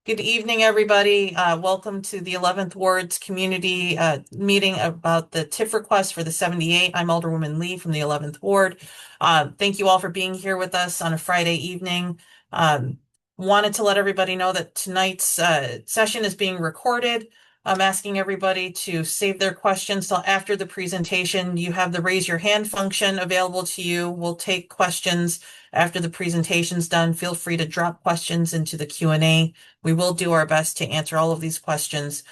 Good evening, everybody. Welcome to the 11th Ward's community meeting about the TIF request for the 78. I'm Alderwoman Lee from the 11th Ward. Thank you all for being here with us on a Friday evening. Um, Wanted to let everybody know that tonight's session is being recorded. I'm asking everybody to save their questions till after the presentation. You have the raise your hand function available to you. We'll take questions after the presentation's done. Feel free to drop questions into the Q&A. We will do our best to answer all of these questions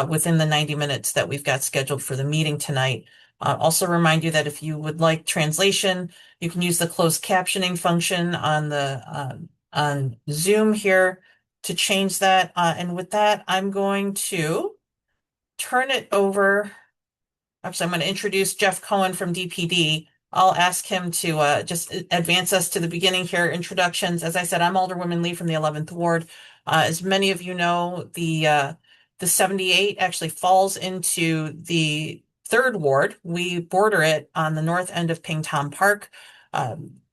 within the 90 minutes that we've got scheduled for the meeting tonight. Also remind you that if you would like translation, you can use the closed captioning function on Zoom here to change that. And with that, I'm going to turn it over. Actually, I'm going to introduce Jeff Cohen from DPD. I'll ask him to just advance us to the beginning here. Introductions. As I said, I'm Alderwoman Lee from the 11th Ward. As many of you know, the 78 actually falls into the 3rd Ward. We border it on the north end of Pingtom Park.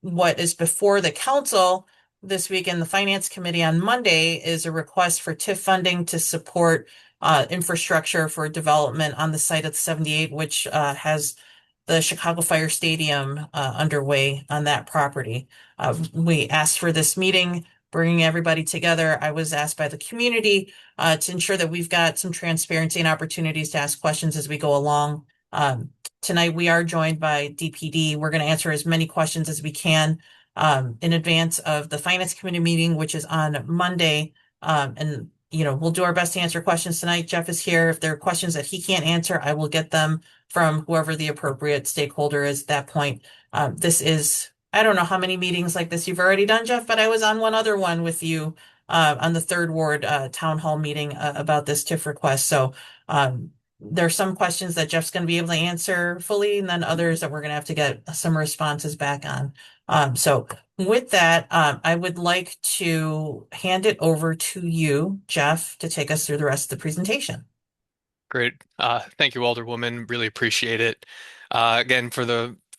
What is before the council this week in the Finance Committee on Monday is a request for TIF funding to support infrastructure for development on the site of the 78, which has the Chicago Fire Stadium underway on that property. We asked for this meeting, bringing everybody together. I was asked by the community to ensure that we've got some transparency and opportunities to ask questions as we go along. Tonight, we are joined by DPD. We're going to answer as many questions as we can in advance of the Finance Committee meeting, which is on Monday. And we'll do our best to answer questions tonight. Jeff is here. If there are questions that he can't answer, I will get them from whoever the appropriate stakeholder is at that point. I don't know how many meetings like this you've already done, Jeff, but I was on one other one with you on the 3rd Ward Town Hall meeting about this TIF request. So there are some questions that Jeff's going to be able to answer fully, and then others that we're going to have to get some responses back on. So with that, I would like to hand it over to you, Jeff, to take us through the rest of the presentation. Great. Thank you, Alderwoman. Really appreciate it. Again,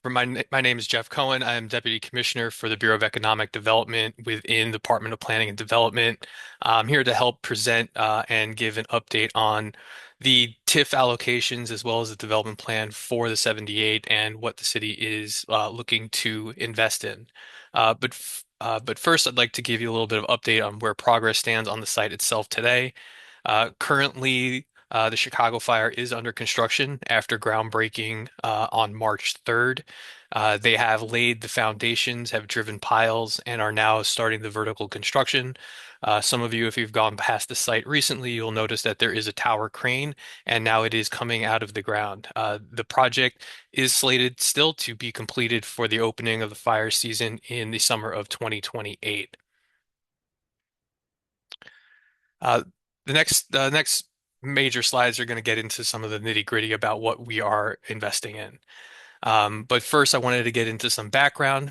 my name is Jeff Cohen. I am Deputy Commissioner for the Bureau of Economic Development within the Department of Planning and Development. I'm here to help present and give an update on the TIF allocations as well as the development plan for the 78 and what the city is looking to invest in. But first, I'd like to give you a little bit of update on where progress stands on the site itself today. Currently, the Chicago Fire is under construction after groundbreaking on March 3rd. They have laid the foundations, have driven piles, and are now starting the vertical construction. Some of you, if you've gone past the site recently, you'll notice that there is a tower crane, and now it is coming out of the ground. The project is slated still to be completed for the opening of the fire season in the summer of 2028. Uh, the next major slides are going to get into some of the nitty-gritty about what we are investing in. But first, I wanted to get into some background.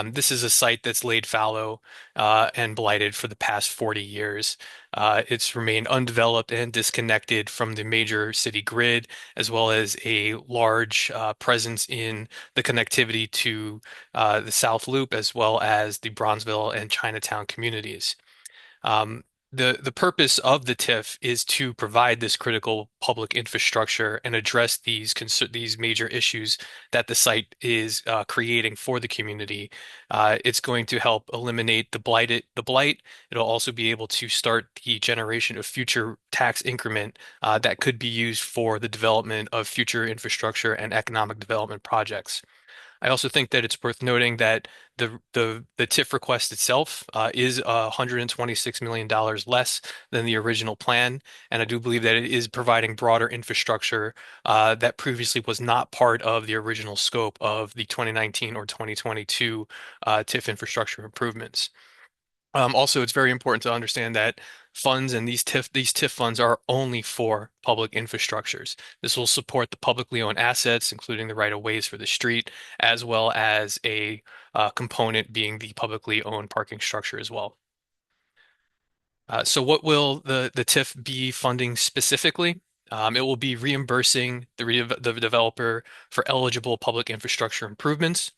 This is a site that's laid fallow and blighted for the past 40 years. It's remained undeveloped and disconnected from the major city grid, as well as a large presence in the connectivity to the South Loop, as well as the Bronzeville and Chinatown communities. Um, the purpose of the TIF is to provide this critical public infrastructure and address these major issues that the site is creating for the community. It's going to help eliminate the blight. It'll also be able to start the generation of future tax increment that could be used for the development of future infrastructure and economic development projects. I also think that it's worth noting that the TIF request itself is $126 million less than the original plan, and I do believe that it is providing broader infrastructure that previously was not part of the original scope of the 2019 or 2022 TIF infrastructure improvements. Also, it's very important to understand that funds and these TIF funds are only for public infrastructures. This will support the publicly owned assets, including the right of ways for the street, as well as a component being the publicly owned parking structure as well. So what will the TIF be funding specifically? It will be reimbursing the developer for eligible public infrastructure improvements.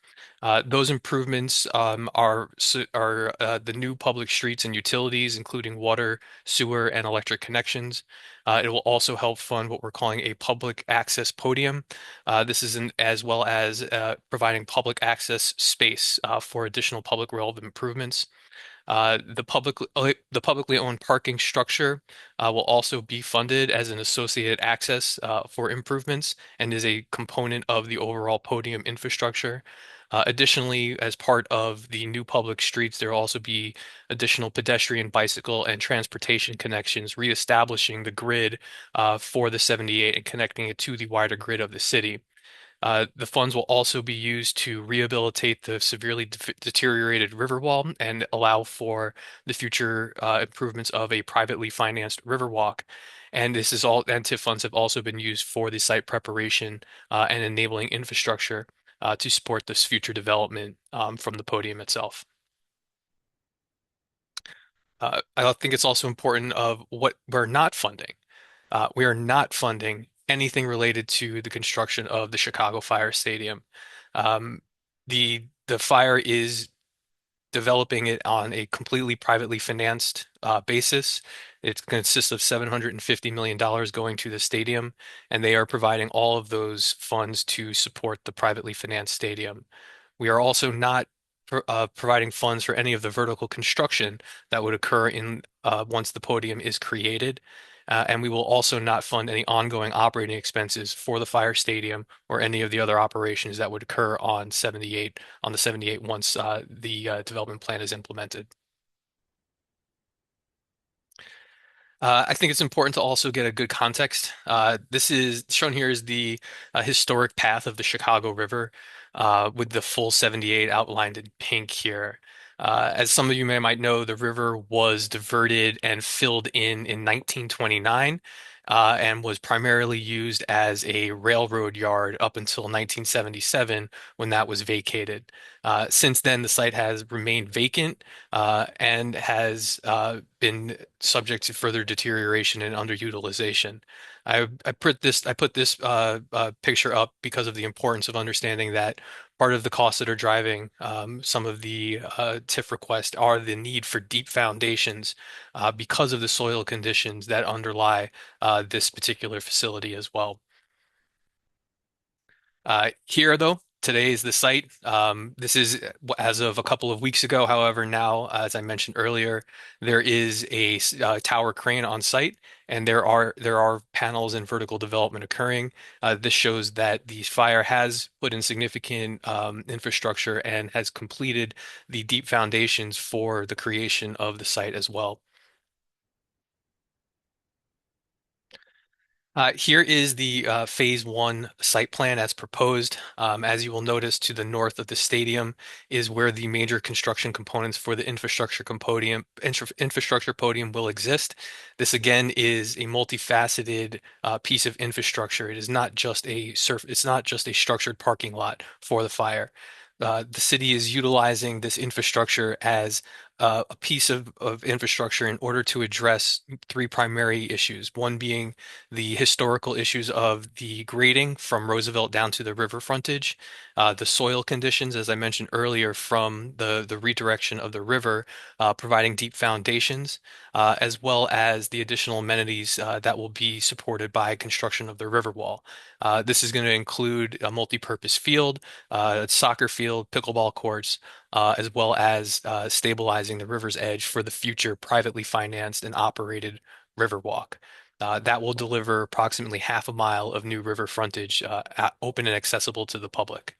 Those improvements are the new public streets and utilities, including water, sewer, and electric connections. It will also help fund what we're calling a public access podium. This is as well as providing public access space for additional public relevant improvements. The publicly owned parking structure will also be funded as an associated access for improvements and is a component of the overall podium infrastructure. Additionally, as part of the new public streets, there will also be additional pedestrian, bicycle, and transportation connections, reestablishing the grid for the 78 and connecting it to the wider grid of the city. The funds will also be used to rehabilitate the severely deteriorated Riverwall and allow for the future improvements of a privately financed Riverwalk. And this is all, and TIF funds have also been used for the site preparation and enabling infrastructure to support this future development from the podium itself. I think it's also important of what we're not funding. We are not funding anything related to the construction of the Chicago Fire Stadium. Um, the fire is developing it on a completely privately financed basis. It consists of $750 million going to the stadium, and they are providing all of those funds to support the privately financed stadium. We are also not providing funds for any of the vertical construction that would occur in once the podium is created. And we will also not fund any ongoing operating expenses for the fire stadium or any of the other operations that would occur on the 78 once the development plan is implemented. I think it's important to also get a good context. This is shown here is the historic path of the Chicago River, with the full 78 outlined in pink here. As some of you might know, the river was diverted and filled in 1929, and was primarily used as a railroad yard up until 1977 when that was vacated. Since then, the site has remained vacant and has been subject to further deterioration and underutilization. I put this picture up because of the importance of understanding that part of the costs that are driving some of the TIF requests are the need for deep foundations because of the soil conditions that underlie this particular facility as well. Here, though, today is the site. This is as of a couple of weeks ago. However, now, as I mentioned earlier, there is a tower crane on site, and there are panels and vertical development occurring. This shows that the fire has put in significant infrastructure and has completed the deep foundations for the creation of the site as well. Here is the phase one site plan as proposed. As you will notice, to the north of the stadium is where the major construction components for the infrastructure podium will exist. This again is a multifaceted piece of infrastructure. It is not just it's not just a structured parking lot for the fire. The city is utilizing this infrastructure as a piece of infrastructure in order to address three primary issues. One being the historical issues of the grading from Roosevelt down to the river frontage, the soil conditions, as I mentioned earlier, from the redirection of the river, providing deep foundations, as well as the additional amenities that will be supported by construction of the river wall. This is going to include a multi-purpose field, soccer field, pickleball courts, as well as stabilizing the river's edge for the future privately financed and operated Riverwalk. That will deliver approximately half a mile of new river frontage, open and accessible to the public.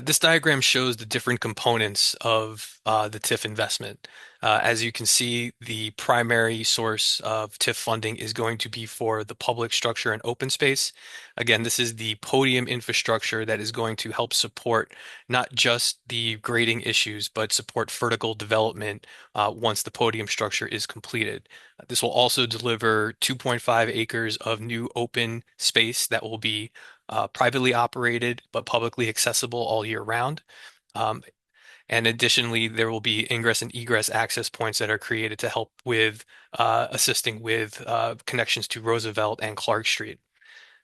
This diagram shows the different components of the TIF investment. As you can see, the primary source of TIF funding is going to be for the public structure and open space. Again, this is the podium infrastructure that is going to help support not just the grading issues, but support vertical development once the podium structure is completed. This will also deliver 2.5 acres of new open space that will be privately operated but publicly accessible all year round. Um, and additionally, there will be ingress and egress access points that are created to help with assisting with connections to Roosevelt and Clark Street.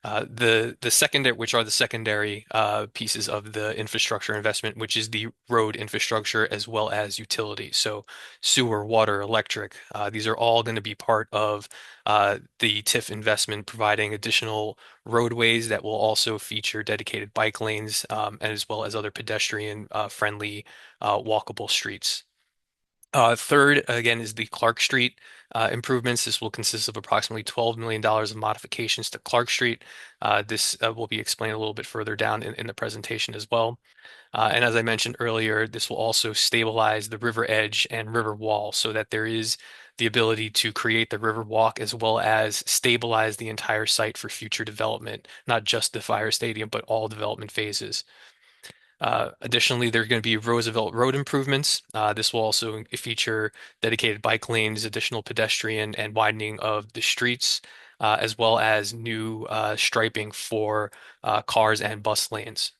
The secondary, which are the secondary pieces of the infrastructure investment, which is the road infrastructure as well as utilities. So sewer, water, electric. These are all going to be part of the TIF investment, providing additional roadways that will also feature dedicated bike lanes, and as well as other pedestrian friendly walkable streets. Third, again, is the Clark Street improvements. This will consist of approximately $12 million of modifications to Clark Street. This will be explained a little bit further down in the presentation as well. And as I mentioned earlier, this will also stabilize the river edge and river wall so that there is the ability to create the river walk as well as stabilize the entire site for future development, not just the fire stadium, but all development phases. Additionally, there are going to be Roosevelt Road improvements. This will also feature dedicated bike lanes, additional pedestrian and widening of the streets, as well as new striping for cars and bus lanes.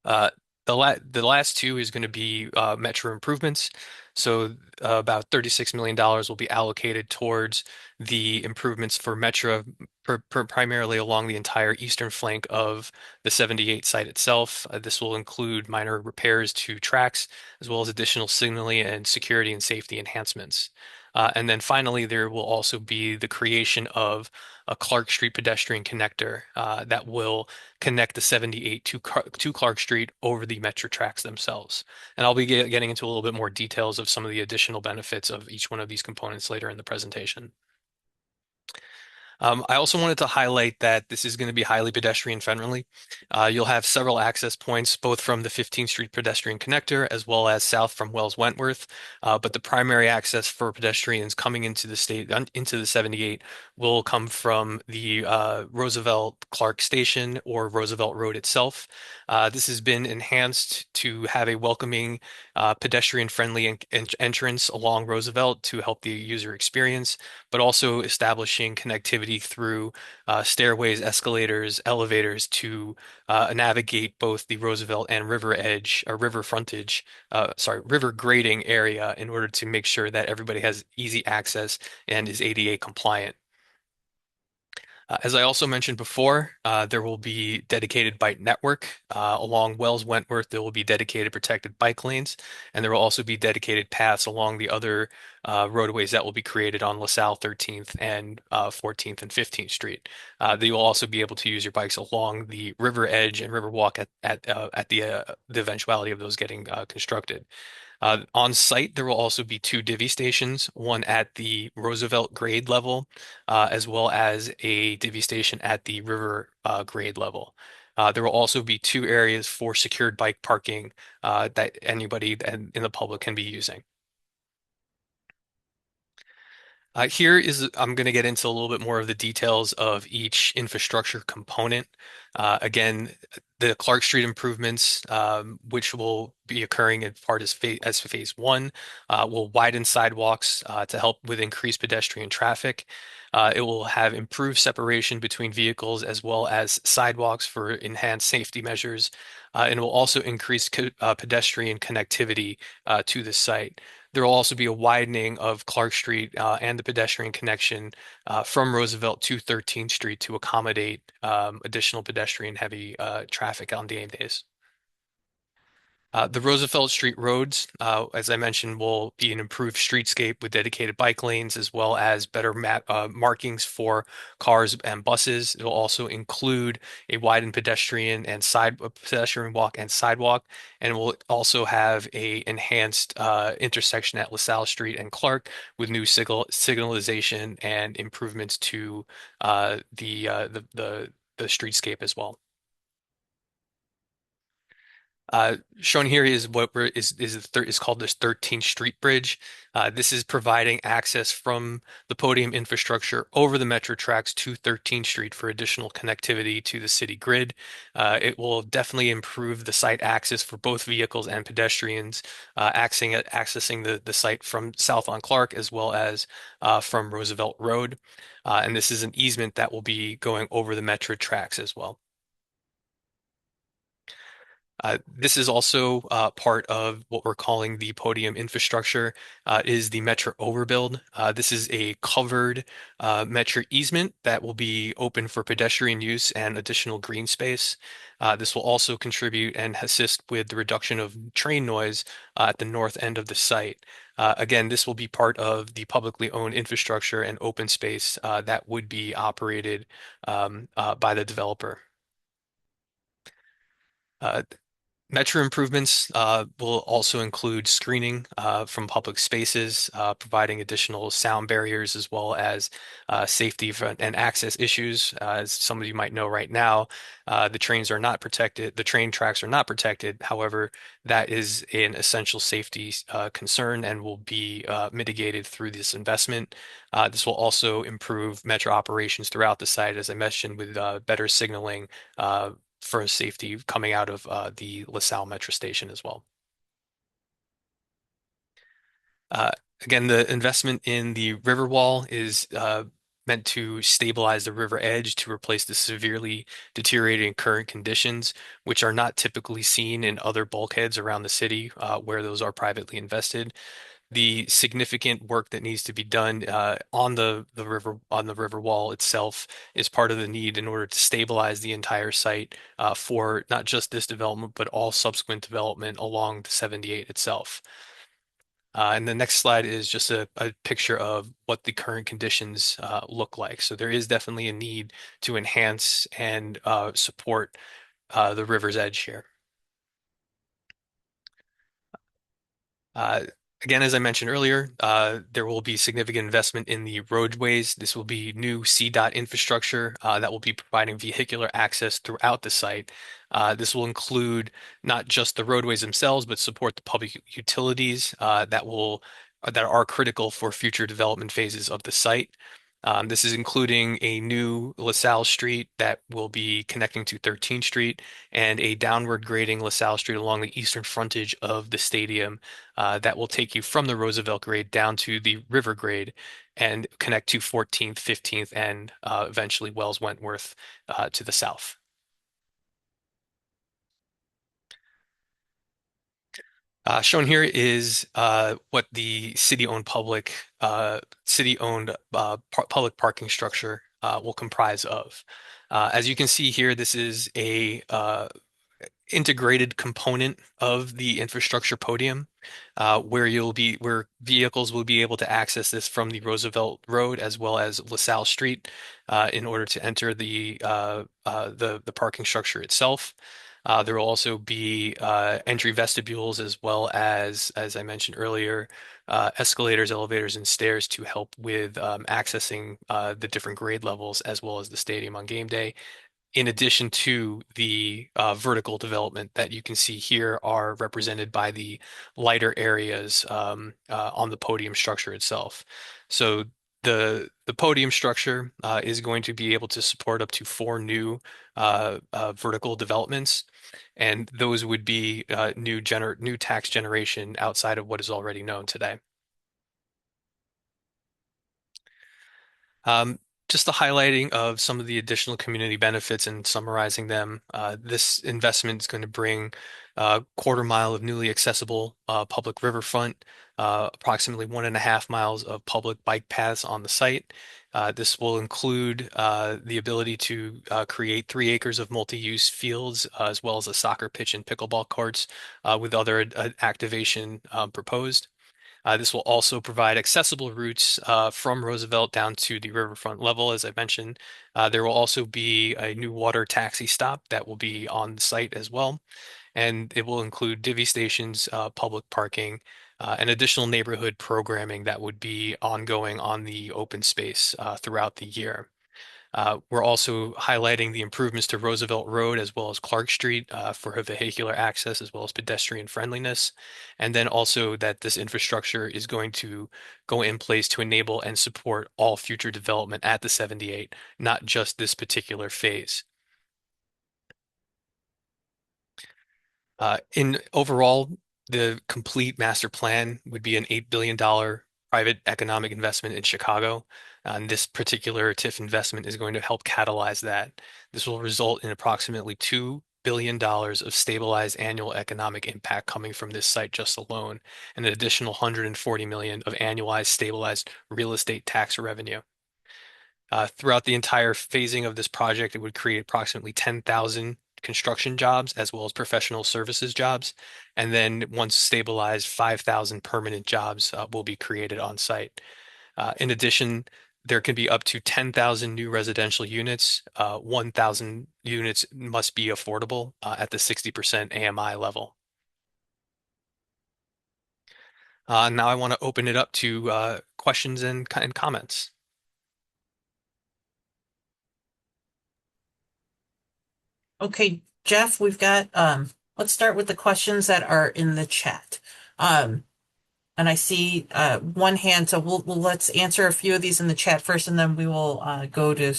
Uh, the last two is going to be metro improvements. So about $36 million will be allocated towards the improvements for metro, primarily along the entire eastern flank of the 78 site itself. This will include minor repairs to tracks, as well as additional signaling and security and safety enhancements. And then finally, there will also be the creation of a Clark Street pedestrian connector that will connect the 78 to Clark Street over the metro tracks themselves. And I'll be getting into a little bit more details of some of the additional benefits of each one of these components later in the presentation. I also wanted to highlight that this is going to be highly pedestrian friendly. You'll have several access points, both from the 15th Street pedestrian connector as well as south from Wells Wentworth. But the primary access for pedestrians coming into the state, into the 78, will come from the Roosevelt Clark Station or Roosevelt Road itself. This has been enhanced to have a welcoming, pedestrian friendly entrance along Roosevelt to help the user experience, but also establishing connectivity through stairways, escalators, elevators to navigate both the Roosevelt and river edge or river frontage, river grading area in order to make sure that everybody has easy access and is ADA compliant. As I also mentioned before, there will be dedicated bike network along Wells Wentworth. There will be dedicated protected bike lanes, and there will also be dedicated paths along the other roadways that will be created on LaSalle 13th and 14th and 15th Street. You will also be able to use your bikes along the river edge and river walk at the eventuality of those getting constructed. On site, there will also be two divvy stations, one at the Roosevelt grade level, as well as a divvy station at the river grade level. There will also be two areas for secured bike parking that anybody in the public can be using. I'm going to get into a little bit more of the details of each infrastructure component. Again, the Clark Street improvements, which will be occurring in part as phase one, will widen sidewalks to help with increased pedestrian traffic. It will have improved separation between vehicles as well as sidewalks for enhanced safety measures. And it will also increase pedestrian connectivity to the site. There will also be a widening of Clark Street and the pedestrian connection from Roosevelt to 13th Street to accommodate additional pedestrian heavy traffic on game days. The Roosevelt Street roads, as I mentioned, will be an improved streetscape with dedicated bike lanes as well as better markings for cars and buses. It will also include a widened pedestrian walk and sidewalk, and will also have a enhanced intersection at LaSalle Street and Clark with new signalization and improvements to the streetscape as well. Shown here is is called this 13th Street Bridge. This is providing access from the podium infrastructure over the metro tracks to 13th Street for additional connectivity to the city grid. It will definitely improve the site access for both vehicles and pedestrians, accessing the site from south on Clark as well as from Roosevelt Road. And this is an easement that will be going over the metro tracks as well. This is also part of what we're calling the podium infrastructure, is the Metro overbuild. This is a covered Metro easement that will be open for pedestrian use and additional green space. This will also contribute and assist with the reduction of train noise at the north end of the site. Again, this will be part of the publicly owned infrastructure and open space that would be operated by the developer. Uh, Metro improvements will also include screening from public spaces, providing additional sound barriers as well as and access issues. As some of you might know right now, the trains are not protected, the train tracks are not protected. However, that is an essential safety concern and will be mitigated through this investment. This will also improve Metro operations throughout the site, as I mentioned, with better signaling. For safety coming out of the LaSalle Metro Station as well. Uh, Again, the investment in the river wall is meant to stabilize the river edge to replace the severely deteriorating current conditions, which are not typically seen in other bulkheads around the city where those are privately invested. The significant work that needs to be done on the river wall itself is part of the need in order to stabilize the entire site for not just this development but all subsequent development along the 78 itself. And the next slide is just a picture of what the current conditions look like. So there is definitely a need to enhance and support the river's edge here. Uh, Again, as I mentioned earlier, there will be significant investment in the roadways. This will be new CDOT infrastructure that will be providing vehicular access throughout the site. This will include not just the roadways themselves, but support the public utilities that are critical for future development phases of the site. This is including a new LaSalle Street that will be connecting to 13th Street and a downward grading LaSalle Street along the eastern frontage of the stadium that will take you from the Roosevelt grade down to the river grade and connect to 14th, 15th, and eventually Wells Wentworth to the south. Shown here is what the city-owned public parking structure will comprise of. As you can see here, this is a integrated component of the infrastructure podium, where vehicles will be able to access this from the Roosevelt Road as well as LaSalle Street in order to enter the parking structure itself. There will also be entry vestibules as well as I mentioned earlier, escalators, elevators, and stairs to help with accessing the different grade levels as well as the stadium on game day, in addition to the vertical development that you can see here are represented by the lighter areas on the podium structure itself. So the podium structure is going to be able to support up to four new vertical developments, and those would be new tax generation outside of what is already known today. Um, just the highlighting of some of the additional community benefits and summarizing them. This investment is going to bring a quarter mile of newly accessible public riverfront, approximately 1.5 miles of public bike paths on the site. This will include the ability to create 3 acres of multi-use fields, as well as a soccer pitch and pickleball courts, with other activation proposed. This will also provide accessible routes from Roosevelt down to the riverfront level, as I mentioned. There will also be a new water taxi stop that will be on the site as well, and it will include divvy stations, public parking, and additional neighborhood programming that would be ongoing on the open space throughout the year. We're also highlighting the improvements to Roosevelt Road as well as Clark Street for vehicular access as well as pedestrian friendliness. And then also that this infrastructure is going to go in place to enable and support all future development at the 78, not just this particular phase. In overall, the complete master plan would be an $8 billion private economic investment in Chicago. And this particular TIF investment is going to help catalyze that. This will result in approximately billion of stabilized annual economic impact coming from this site just alone, and an additional 140 million of annualized stabilized real estate tax revenue. Throughout the entire phasing of this project, it would create approximately 10,000 construction jobs as well as professional services jobs. And then once stabilized, 5,000 permanent jobs will be created on site. In addition, there can be up to 10,000 new residential units. 1,000 units must be affordable at the 60% AMI level. Now I want to open it up to questions and comments. Okay, Jeff, we've got let's start with the questions that are in the chat. Um, and I see one hand, so let's answer a few of these in the chat first, and then we will go to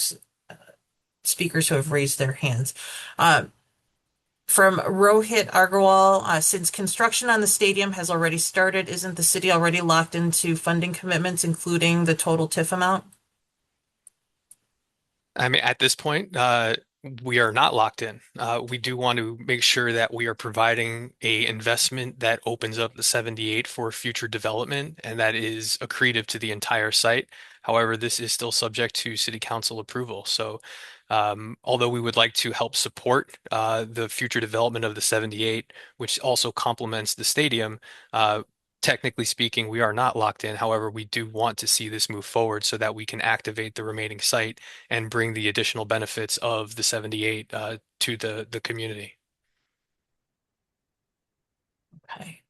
speakers who have raised their hands. Uh, from Rohit Agarwal, since construction on the stadium has already started, isn't the city already locked into funding commitments, including the total TIF amount? I mean, at this point, we are not locked in. We do want to make sure that we are providing a investment that opens up the 78 for future development and that is accretive to the entire site. However, this is still subject to city council approval. So, although we would like to help support the future development of the 78, which also complements the stadium, uh, technically speaking, we are not locked in. However, we do want to see this move forward so that we can activate the remaining site and bring the additional benefits of the 78 to the community. Okay.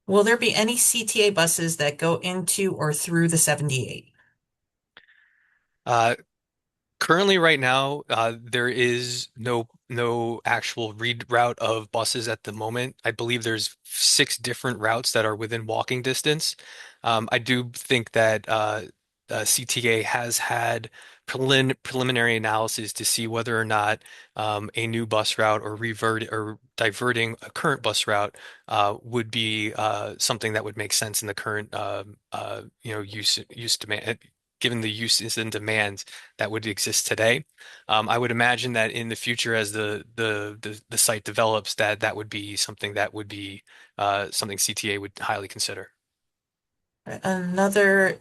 Will there be any CTA buses that go into or through the 78? Uh, Currently, right now, there is no actual reroute of buses at the moment. I believe there's 6 different routes that are within walking distance. I do think that CTA has had preliminary analysis to see whether or not a new bus route or revert or diverting a current bus route would be something that would make sense in the current use demand, given the uses and demands that would exist today. I would imagine that in the future, as the site develops, that would be something that would be something CTA would highly consider. Another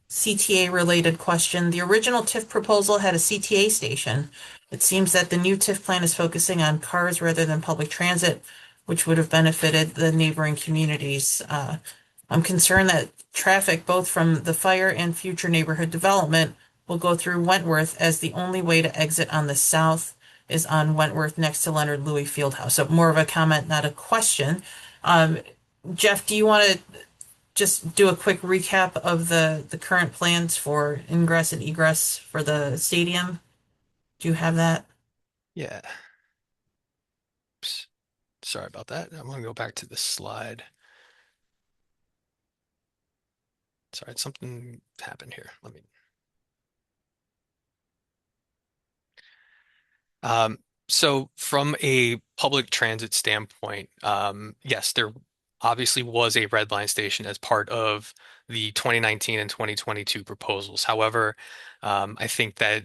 CTA related question. The original TIF proposal had a CTA station. It seems that the new TIF plan is focusing on cars rather than public transit, which would have benefited the neighboring communities. I'm concerned that traffic, both from the fire and future neighborhood development, will go through Wentworth as the only way to exit on the south is on Wentworth next to Leonard Louis Fieldhouse. So more of a comment, not a question. Um, Jeff, do you want to just do a quick recap of the current plans for ingress and egress for the stadium? Do you have that? Yeah. Oops. Sorry about that. I'm going to go back to the slide. Sorry, something happened here. Let me. Um, so from a public transit standpoint, yes, there obviously was a red line station as part of the 2019 and 2022 proposals. However, I think that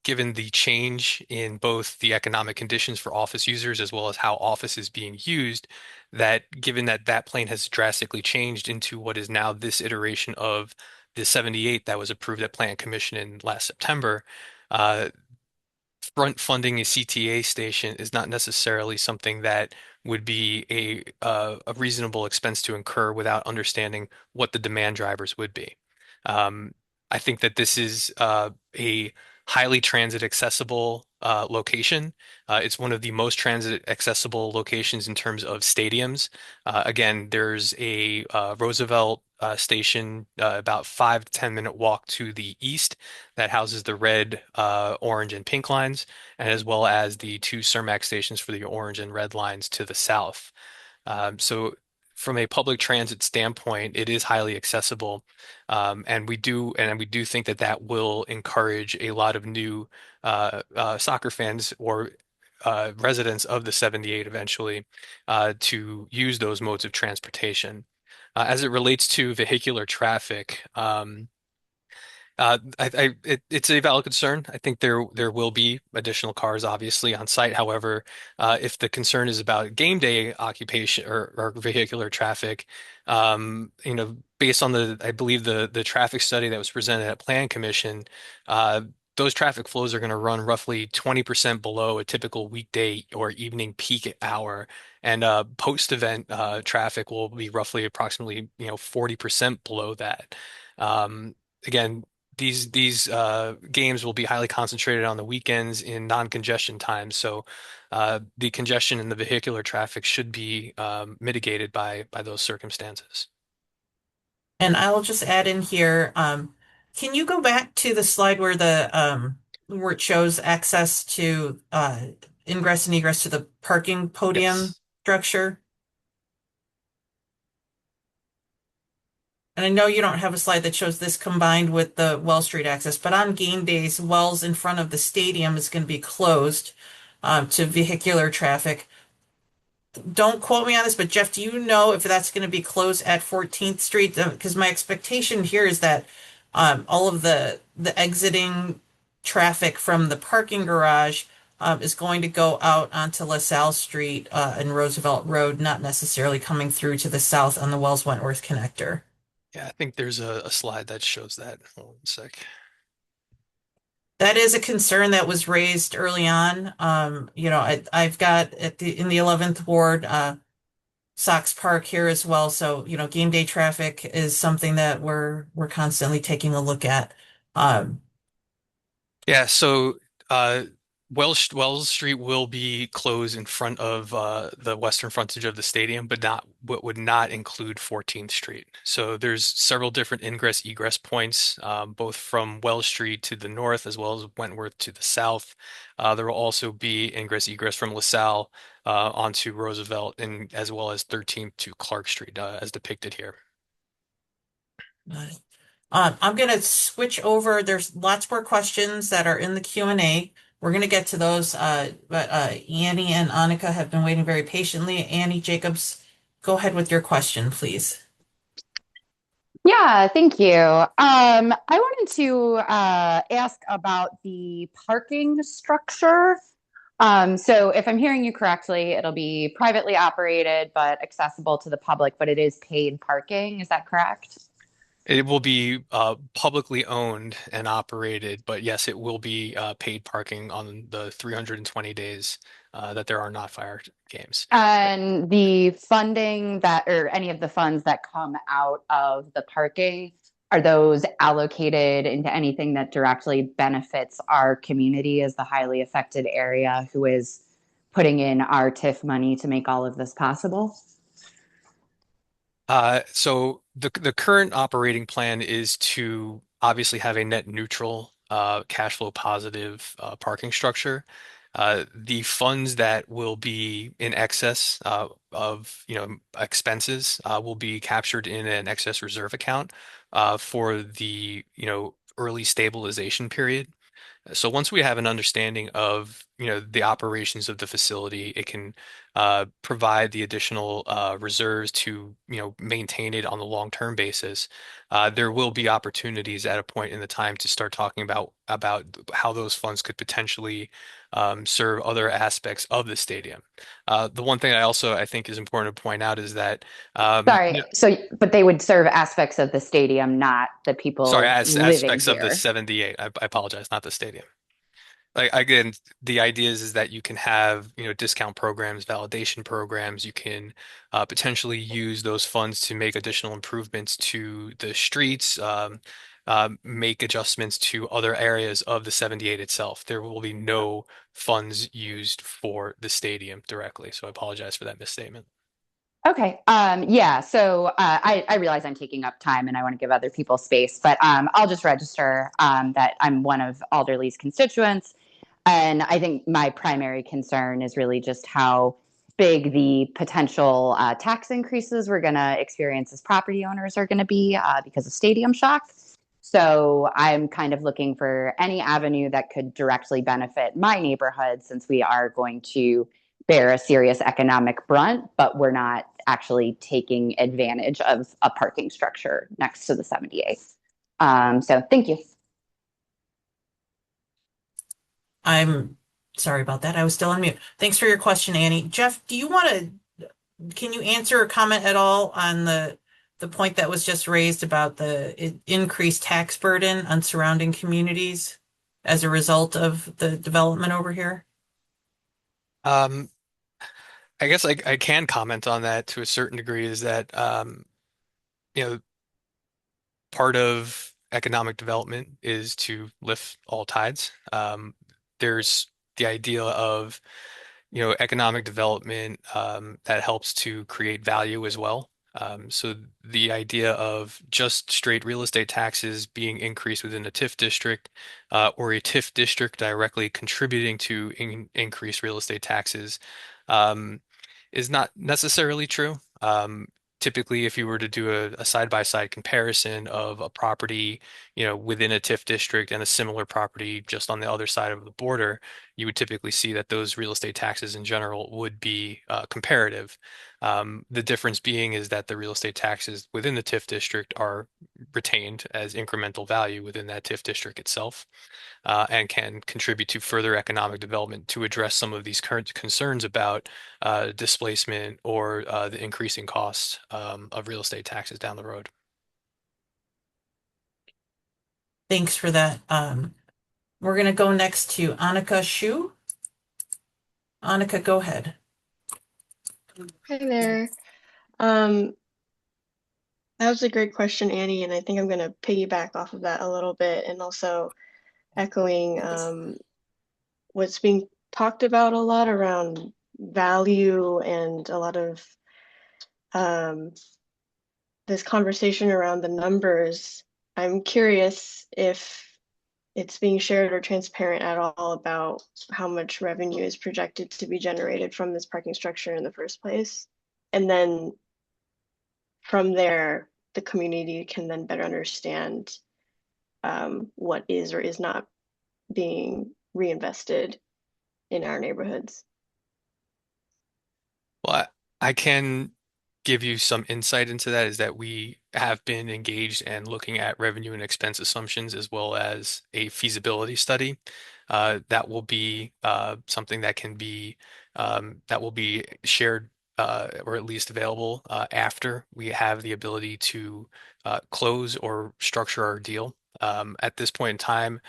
given the change in both the economic conditions for office users as well as how office is being used, that given that that plane has drastically changed into what is now this iteration of the 78 that was approved at Plan Commission in last September, uh, front funding a CTA station is not necessarily something that would be a reasonable expense to incur without understanding what the demand drivers would be. Um, I think that this is a highly transit accessible location. It's one of the most transit accessible locations in terms of stadiums. Again, there's a Roosevelt station about 5 to 10 minute walk to the east that houses the red, orange, and pink lines, and as well as the 2 Cermak stations for the orange and red lines to the south. So from a public transit standpoint, it is highly accessible, and we do think that that will encourage a lot of new soccer fans or residents of the 78 eventually to use those modes of transportation. As it relates to vehicular traffic, It's a valid concern. I think there will be additional cars, obviously, on site. However, if the concern is about game day occupation or vehicular traffic, based on I believe the traffic study that was presented at Plan Commission, uh, those traffic flows are going to run roughly 20% below a typical weekday or evening peak hour, and post-event traffic will be roughly approximately 40% below that. Um, Again, these games will be highly concentrated on the weekends in non-congestion times, so the congestion in the vehicular traffic should be mitigated by those circumstances. And I'll just add in here, can you go back to the slide where where it shows access to ingress and egress to the parking podium Yes. structure? And I know you don't have a slide that shows this combined with the Well Street access, but on game days, Wells in front of the stadium is going to be closed to vehicular traffic. Don't quote me on this, but Jeff, do you know if that's going to be closed at 14th Street? Because my expectation here is that all of the exiting traffic from the parking garage is going to go out onto LaSalle Street and Roosevelt Road, not necessarily coming through to the south on the Wells Wentworth connector. Yeah, I think there's a slide that shows that. Hold on a sec. That is a concern that was raised early on. I've got in the 11th Ward, Sox Park here as well. So, game day traffic is something that we're constantly taking a look at. Um, Yeah, so uh, Wells Street will be closed in front of the western frontage of the stadium, but not what would not include 14th Street. So there's several different ingress egress points, both from Wells Street to the north as well as Wentworth to the south. There will also be ingress egress from LaSalle onto Roosevelt and as well as 13th to Clark Street, as depicted here. I'm going to switch over. There's lots more questions that are in the Q&A. We're going to get to those, but Annie and Annika have been waiting very patiently. Annie Jacobs, go ahead with your question, please. Yeah, thank you. I wanted to ask about the parking structure. So if I'm hearing you correctly, it'll be privately operated but accessible to the public, but it is paid parking. Is that correct? It will be publicly owned and operated, but yes, it will be paid parking on the 320 days that there are not fire games. And the funding that, or any of the funds that come out of the parking, are those allocated into anything that directly benefits our community as the highly affected area who is putting in our TIF money to make all of this possible? So the current operating plan is to obviously have a net neutral, cash flow positive parking structure. The funds that will be in excess of expenses will be captured in an excess reserve account for the early stabilization period. So once we have an understanding of, the operations of the facility, it can provide the additional reserves to, maintain it on the long-term basis. There will be opportunities at a point in the time to start talking about how those funds could potentially serve other aspects of the stadium. The one thing I think is important to point out is that Sorry, so but they would serve aspects of the stadium, not the sorry, people as living aspects of the here. 78. I apologize, not the stadium. Like again, the idea is that you can have, discount programs, validation programs. You can potentially use those funds to make additional improvements to the streets, make adjustments to other areas of the 78 itself. There will be no funds used for the stadium directly. So I apologize for that misstatement. Okay. Yeah. So I realize I'm taking up time and I want to give other people space, but I'll just register that I'm one of Alderley's constituents. And I think my primary concern is really just how big the potential tax increases we're going to experience as property owners are going to be because of stadium shock. So I'm kind of looking for any avenue that could directly benefit my neighborhood since we are going to bear a serious economic brunt, but we're not actually taking advantage of a parking structure next to the 78. So thank you. I'm sorry about that. I was still on mute. Thanks for your question, Annie. Jeff, can you answer or comment at all on the point that was just raised about the increased tax burden on surrounding communities as a result of the development over here? Um, I guess I can comment on that to a certain degree is that you know, part of economic development is to lift all tides. There's the idea of, economic development that helps to create value as well. So the idea of just straight real estate taxes being increased within a TIF district, or a TIF district directly contributing to increased real estate taxes, um, is not necessarily true. Typically, if you were to do a side-by-side comparison of a property, within a TIF district and a similar property just on the other side of the border, you would typically see that those real estate taxes in general would be comparative. The difference being is that the real estate taxes within the TIF district are retained as incremental value within that TIF district itself, and can contribute to further economic development to address some of these current concerns about displacement or the increasing costs of real estate taxes down the road. Thanks for that. We're going to go next to Annika Shu. Annika, go ahead. Hi there. Um, that was a great question, Annie, and I think I'm going to piggyback off of that a little bit and also echoing what's being talked about a lot around value and a lot of um, this conversation around the numbers. I'm curious if it's being shared or transparent at all about how much revenue is projected to be generated from this parking structure in the first place. And then from there, the community can then better understand what is or is not being reinvested in our neighborhoods. Well, I can give you some insight into that is that we have been engaged and looking at revenue and expense assumptions as well as a feasibility study. That will be something that will be shared, or at least available after we have the ability to close or structure our deal. At this point in time,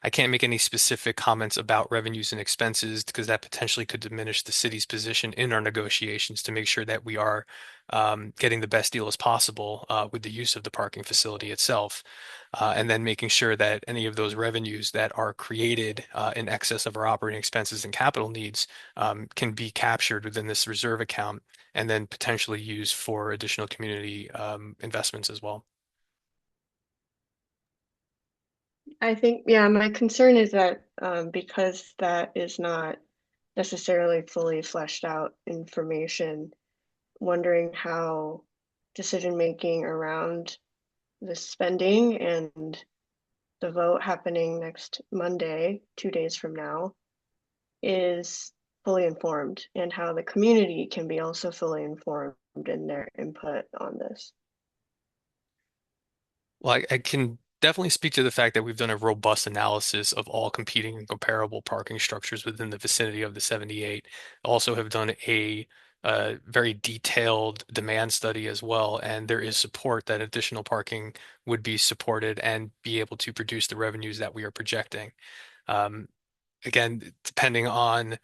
I can't make any specific comments about revenues and expenses because that potentially could diminish the city's position in our negotiations to make sure that we are getting the best deal as possible with the use of the parking facility itself. And then making sure that any of those revenues that are created in excess of our operating expenses and capital needs can be captured within this reserve account and then potentially used for additional community investments as well. I think, yeah, my concern is that because that is not necessarily fully fleshed out information, wondering how decision making around the spending and the vote happening next Monday, 2 days from now, is fully informed, and how the community can be also fully informed in their input on this. Well, I can definitely speak to the fact that we've done a robust analysis of all competing and comparable parking structures within the vicinity of the 78. Also have done a very detailed demand study as well, and there is support that additional parking would be supported and be able to produce the revenues that we are projecting. Um, Again, depending on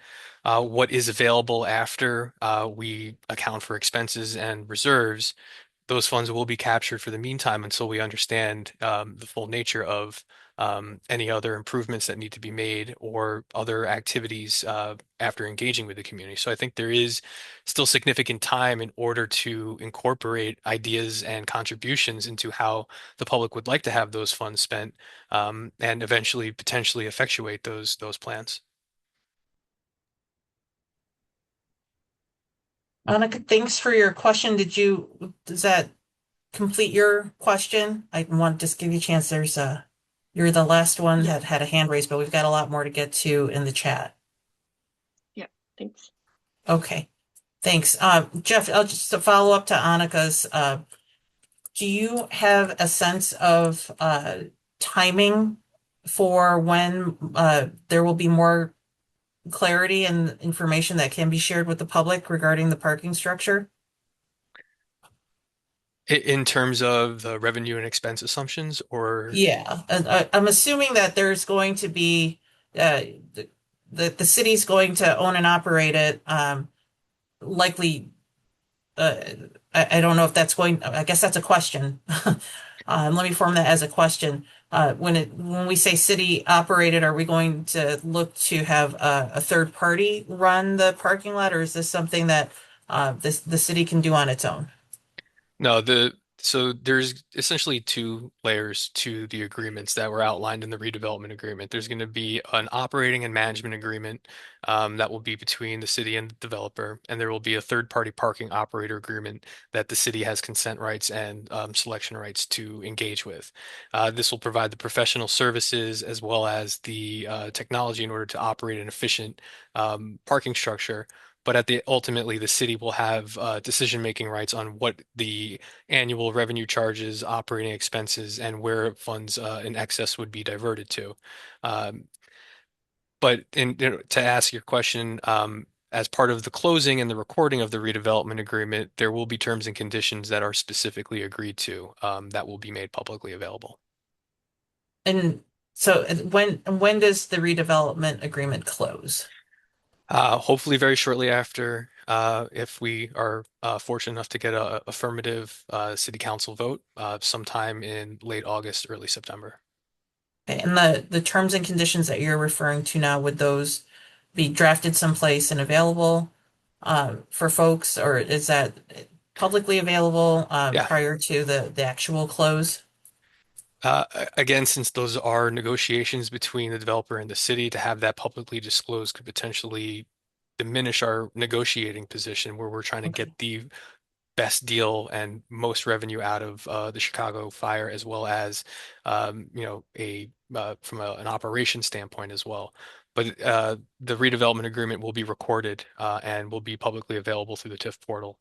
what is available after we account for expenses and reserves, those funds will be captured for the meantime until we understand the full nature of any other improvements that need to be made or other activities after engaging with the community. So I think there is still significant time in order to incorporate ideas and contributions into how the public would like to have those funds spent, and eventually potentially effectuate those plans. Annika, thanks for your question. Does that complete your question? I want to just give you a chance. You're the last one Yeah, that had a hand raised, but we've got a lot more to get to in the chat. yeah, thanks. Okay, thanks. Jeff, I'll just to follow up to Annika's, do you have a sense of timing for when there will be more clarity and information that can be shared with the public regarding the parking structure? In terms of the revenue and expense assumptions, or Yeah, I'm assuming that there's going to be uh, the, the city's going to own and operate it. Likely, uh, I don't know if that's going. I guess that's a question. Let me form that as a question. When we say city operated, are we going to look to have a third party run the parking lot, or is this something that the city can do on its own? no, so there's essentially two layers to the agreements that were outlined in the redevelopment agreement. There's going to be an operating and management agreement that will be between the city and the developer, and there will be a third-party parking operator agreement that the city has consent rights and selection rights to engage with. This will provide the professional services as well as the technology in order to operate an efficient parking structure. But ultimately, the city will have decision-making rights on what the annual revenue charges, operating expenses, and where funds in excess would be diverted to. Um, but to ask your question, as part of the closing and the recording of the redevelopment agreement, there will be terms and conditions that are specifically agreed to that will be made publicly available. And so, when does the redevelopment agreement close? Hopefully very shortly after, if we are fortunate enough to get a affirmative city council vote, sometime in late August, early September. And the terms and conditions that you're referring to now, would those be drafted someplace and available for folks, or is that publicly available Yeah. prior to the actual close? Again, since those are negotiations between the developer and the city, to have that publicly disclosed could potentially diminish our negotiating position where we're trying to Okay. get the best deal and most revenue out of the Chicago fire, as well as a from an operation standpoint as well. But the redevelopment agreement will be recorded and will be publicly available through the TIF portal.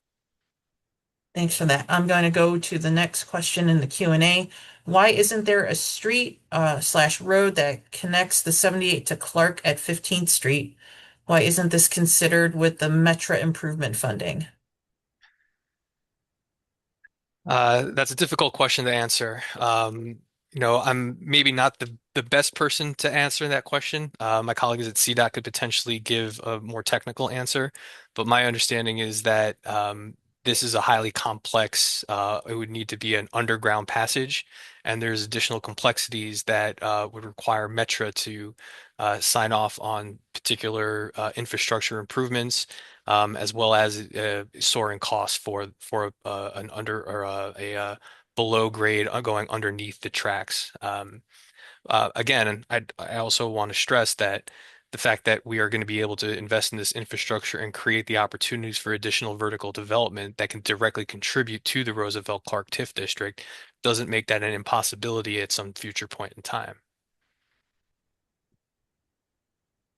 Thanks for that. I'm going to go to the next question in the Q&A. Why isn't there a street slash road that connects the 78 to Clark at 15th Street? Why isn't this considered with the Metro improvement funding? That's a difficult question to answer. I'm maybe not the best person to answer that question. My colleagues at CDOT could potentially give a more technical answer, but my understanding is that this is a highly complex, it would need to be an underground passage, and there's additional complexities that would require Metra to sign off on particular infrastructure improvements as well as soaring costs for an under or below grade going underneath the tracks. Again, I also want to stress that the fact that we are going to be able to invest in this infrastructure and create the opportunities for additional vertical development that can directly contribute to the Roosevelt Clark TIF district doesn't make that an impossibility at some future point in time.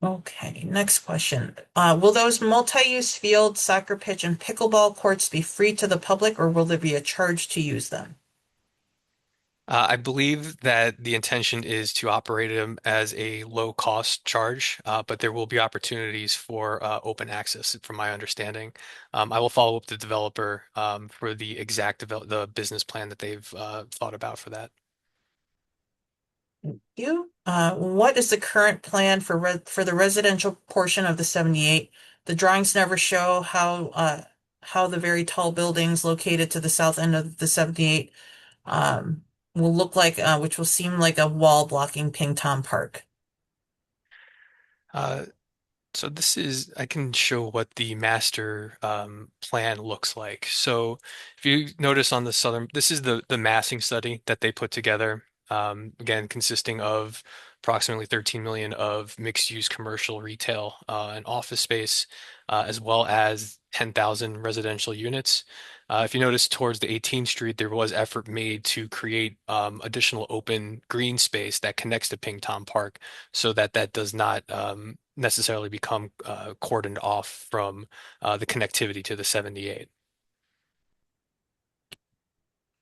Okay, next question. Will those multi-use fields, soccer pitch, and pickleball courts be free to the public, or will there be a charge to use them? I believe that the intention is to operate them as a low cost charge, but there will be opportunities for open access, from my understanding. I will follow up the developer for the the business plan that they've thought about for that. What is the current plan for the residential portion of the 78? The drawings never show how the very tall buildings located to the south end of the 78 um, will look like, which will seem like a wall blocking Ping Tom Park. Uh, So I can show what the master plan looks like. So if you notice on the southern, this is the massing study that they put together. Again, consisting of approximately 13 million of mixed use commercial, retail, and office space, as well as 10,000 residential units. If you notice towards the 18th Street, there was effort made to create additional open green space that connects to Ping Tom Park so that that does not necessarily become cordoned off from the connectivity to the 78.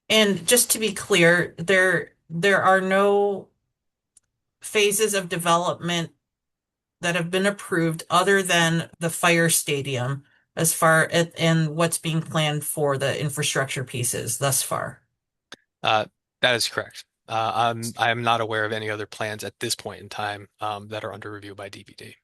And just to be clear, there are no phases of development that have been approved other than the fire stadium as far as and what's being planned for the infrastructure pieces thus far? Uh, that is correct. I'm not aware of any other plans at this point in time that are under review by DPD.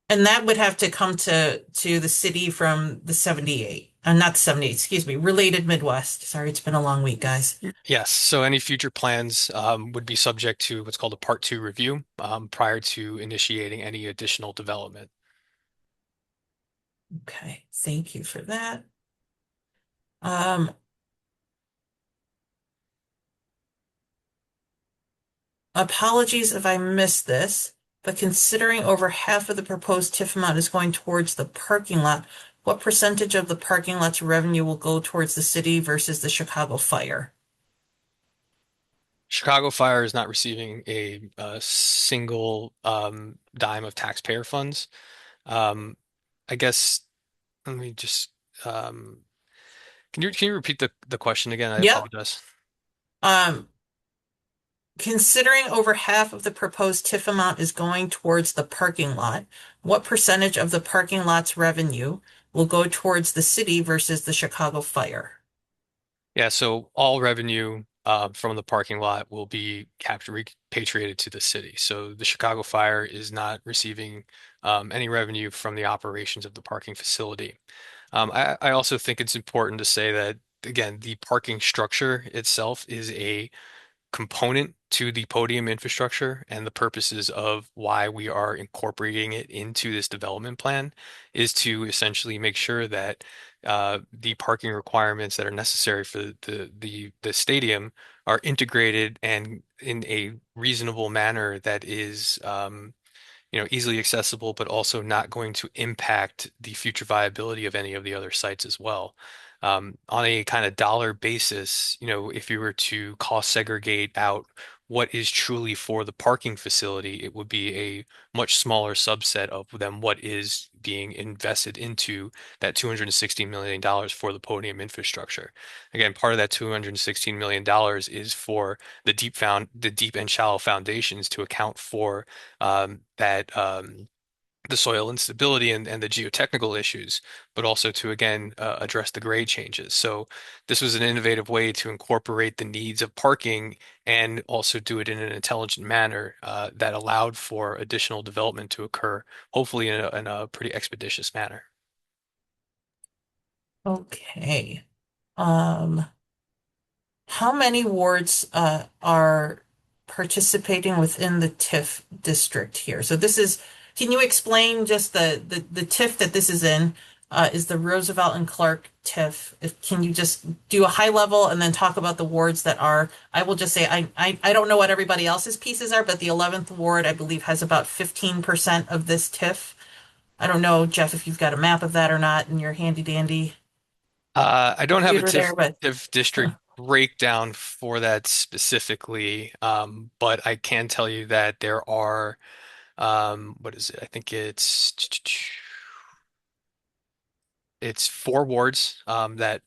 And that would have to come to the city from the 78, not the 78, excuse me, related Midwest. Sorry, it's been a long week, guys. Yes, so any future plans would be subject to what's called a Part 2 review prior to initiating any additional development. Okay, thank you for that. Um, Apologies if I missed this, but considering over half of the proposed TIF amount is going towards the parking lot, what percentage of the parking lot's revenue will go towards the city versus the Chicago Fire? Chicago Fire is not receiving a single dime of taxpayer funds. Um, I guess let me just can you repeat the question again? I Yep. apologize. Um, Considering over half of the proposed TIF amount is going towards the parking lot, what percentage of the parking lot's revenue will go towards the city versus the Chicago Fire? Yeah, so all revenue from the parking lot will be captured, repatriated to the city. So the Chicago Fire is not receiving any revenue from the operations of the parking facility. I also think it's important to say that, again, the parking structure itself is a component to the podium infrastructure, and the purposes of why we are incorporating it into this development plan is to essentially make sure that the parking requirements that are necessary for the stadium are integrated and in a reasonable manner that is easily accessible, but also not going to impact the future viability of any of the other sites as well. On a kind of dollar basis, if you were to cost segregate out what is truly for the parking facility, it would be a much smaller subset of than what is being invested into that $216 million for the podium infrastructure. Again, part of that $216 million is for the deep and shallow foundations to account for that the soil instability and the geotechnical issues, but also to again address the grade changes. So this was an innovative way to incorporate the needs of parking and also do it in an intelligent manner that allowed for additional development to occur, hopefully in a pretty expeditious manner. Okay. Um, how many wards are participating within the TIF district here? So this is, can you explain just the TIF that this is in? Is the Roosevelt and Clark TIF? Can you just do a high level and then talk about the wards that are? I will just say I don't know what everybody else's pieces are, but the 11th ward I believe has about 15% of this TIF. I don't know, Jeff, if you've got a map of that or not in your handy dandy I don't have a computer there, but TIF district breakdown for that specifically, but I can tell you that there are, what is it? I think it's four wards that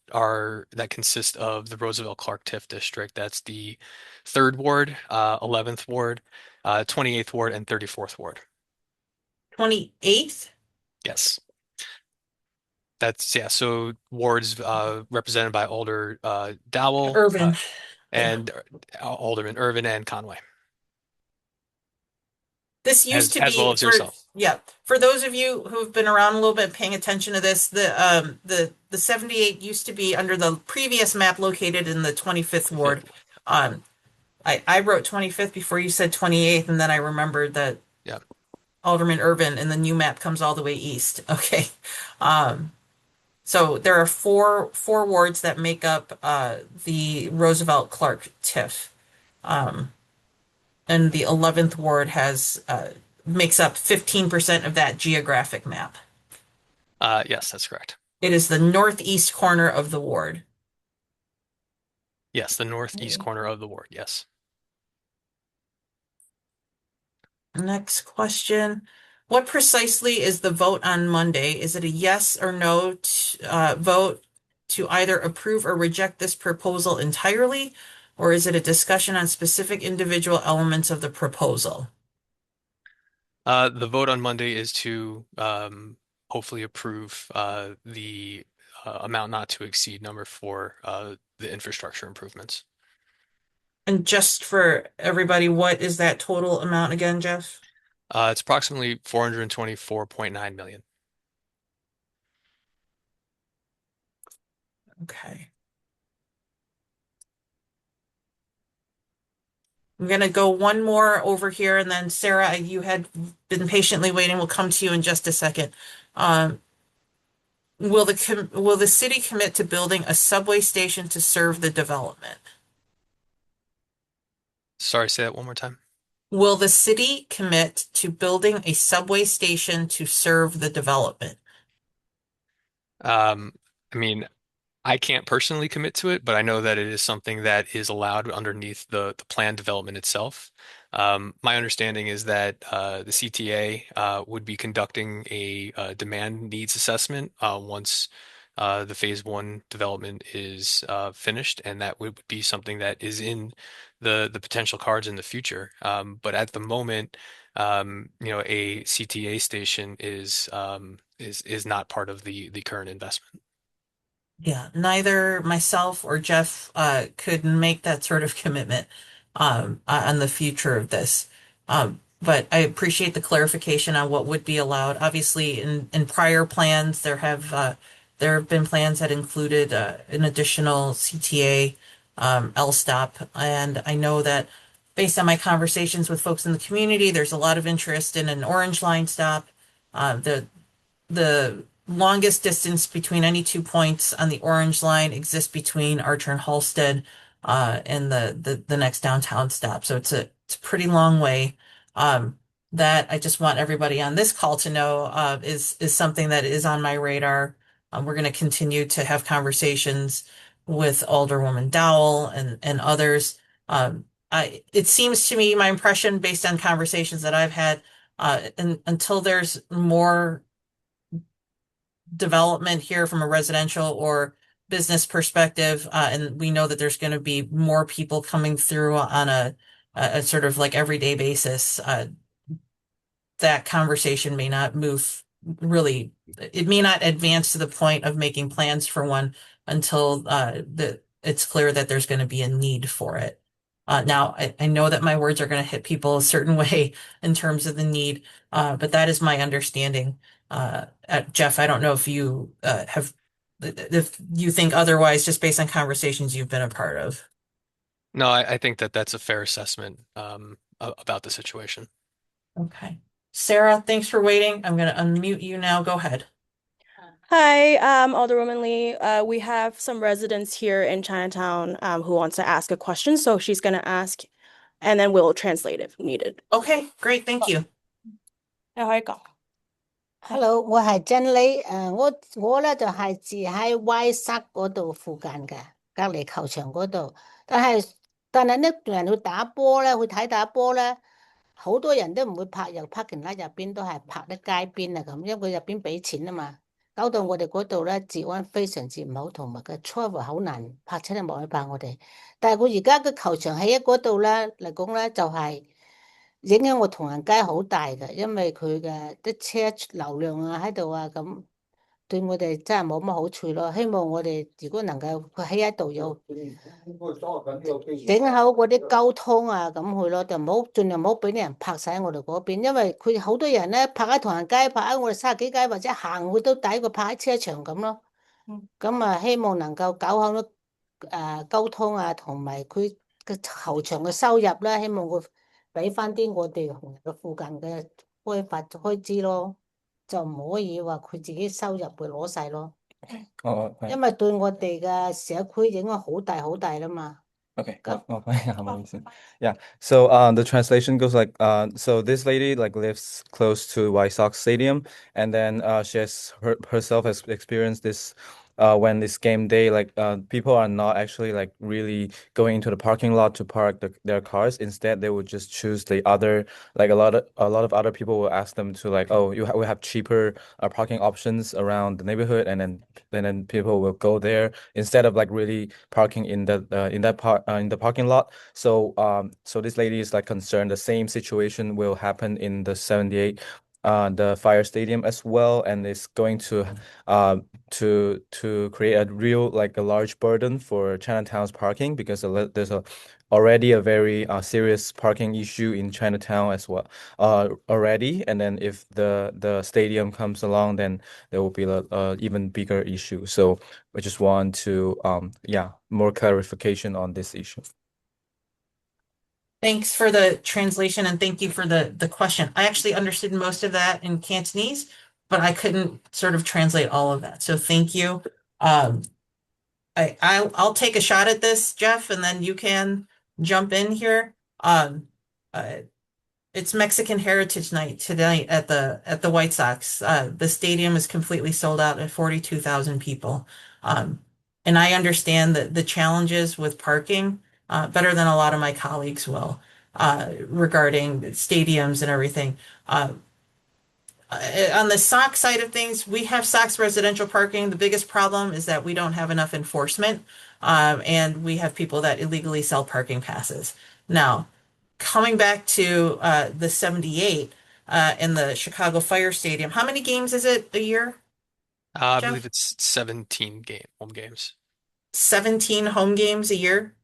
consist of the Roosevelt Clark TIF district. That's the third ward, 11th ward, 28th ward, and 34th ward. 28th? Yes. That's yeah. So wards represented by Alder Dowell Urban. Yeah. and Alderman Irvin and Conway, This used to as well be as yourself. for those of you who've been around a little bit paying attention to this, the 78 used to be under the previous map located in the 25th ward. Um, I wrote 25th before you said 28th, and then I remembered that Yeah. Alderman Urban and the new map comes all the way east. Okay. So there are four wards that make up the Roosevelt Clark TIF. And the 11th ward has makes up 15% of that geographic map. Yes, that's correct. It is the northeast corner of the ward. Yes, the northeast corner of the ward. Yes. Next question. What precisely is the vote on Monday? Is it a yes or no vote to either approve or reject this proposal entirely, or is it a discussion on specific individual elements of the proposal? The vote on Monday is to hopefully approve the amount not to exceed number for the infrastructure improvements. And just for everybody, what is that total amount again, Jeff? It's approximately 424.9 million. Okay. I'm gonna go one more over here, and then Sarah, you had been patiently waiting. We'll come to you in just a second. Um, will the city commit to building a subway station to serve the development? Sorry, say that one more time. Will the city commit to building a subway station to serve the development? Um, I mean, I can't personally commit to it, but I know that it is something that is allowed underneath the plan development itself. My understanding is that the CTA would be conducting a demand needs assessment once the phase 1 development is finished, and that would be something that is in the potential cards in the future. But at the moment, a CTA station is not part of the current investment. Yeah, neither myself or Jeff could make that sort of commitment on the future of this. But I appreciate the clarification on what would be allowed. Obviously, in prior plans, there have been plans that included an additional CTA LSTOP, and I know that based on my conversations with folks in the community, there's a lot of interest in an orange line stop. The longest distance between any 2 points on the orange line exists between Archer and Halsted and the next downtown stop. So it's a pretty long way. That I just want everybody on this call to know is something that is on my radar. We're going to continue to have conversations with Alderwoman Dowell and others. It seems to me, my impression based on conversations that I've had, until there's more development here from a residential or business perspective, and we know that there's going to be more people coming through on a sort of like everyday basis. That conversation may not move really. It may not advance to the point of making plans for one until it's clear that there's going to be a need for it. Now, I know that my words are going to hit people a certain way in terms of the need, but that is my understanding. Jeff, I don't know if if you think otherwise, just based on conversations you've been a part of. No, I think that that's a fair assessment about the situation. Okay. Sarah, thanks for waiting. I'm going to unmute you now. Go ahead. Hi, Alderwoman Lee. We have some residents here in Chinatown who wants to ask a question, so she's going to ask, and then we'll translate if needed. Okay, great. Thank you. 你可以講。Hello，我係珍妮，我咧就係住喺 Y 塞嗰度附近嘅，隔離球場嗰度。但係呢，人去打波咧，去睇打波咧，好多人都唔會泊入 parking lot 入邊，都係泊喺街邊啊咁，因為佢入邊俾錢啊嘛，搞到我哋嗰度咧治安非常之唔好，同埋個 travel 好難泊車，都冇人泊我哋。但係佢而家個球場喺嗰度咧嚟講咧，就係、影響我唐人街好大嘅，因為佢嘅啲車流量啊喺度啊，咁對我哋真係冇乜好處咯。希望我哋如果能夠佢喺度有整好嗰啲交通啊咁去咯，就唔好盡量唔好俾啲人泊晒喺我哋嗰邊，因為佢好多人咧泊喺唐人街，泊喺我哋30幾街，或者行去都抵過泊喺車場咁咯。咁啊，希望能夠搞好咗交通啊，同埋佢嘅球場嘅收入啦，希望佢俾翻啲我哋紅嘅附近嘅開支咯，就唔可以話佢自己收入會攞晒咯。因為對我哋嘅社區影響好大好大啦嘛。Okay. Yeah. So the translation goes like so this lady like lives close to White Sox Stadium, and then she herself has experienced this when it's game day, like people are not actually like really going into the parking lot to park their cars. Instead, they would just choose the other, like a lot of other people will ask them to like, oh, we have cheaper parking options around the neighborhood, and then people will go there instead of like really parking in the parking lot. So this lady is like concerned the same situation will happen in the 78 the fire stadium as well, and it's going to create a real like a large burden for Chinatown's parking, because there's already a very serious parking issue in Chinatown as well already, and then if the stadium comes along, then there will be a even bigger issue. So I just want to more clarification on this issue. Thanks for the translation and thank you for the question. I actually understood most of that in Cantonese, but I couldn't sort of translate all of that. So thank you. I'll take a shot at this, Jeff, and then you can jump in here. Uh, it's Mexican Heritage Night tonight at the White Sox. The stadium is completely sold out at 42,000 people. And I understand the challenges with parking better than a lot of my colleagues will regarding stadiums and everything. On the Sox side of things, we have Sox residential parking. The biggest problem is that we don't have enough enforcement, and we have people that illegally sell parking passes. Now, coming back to the 78 in the Chicago Fire Stadium, how many games is it a year, I believe Jeff? it's 17 home games. 17 home games a year?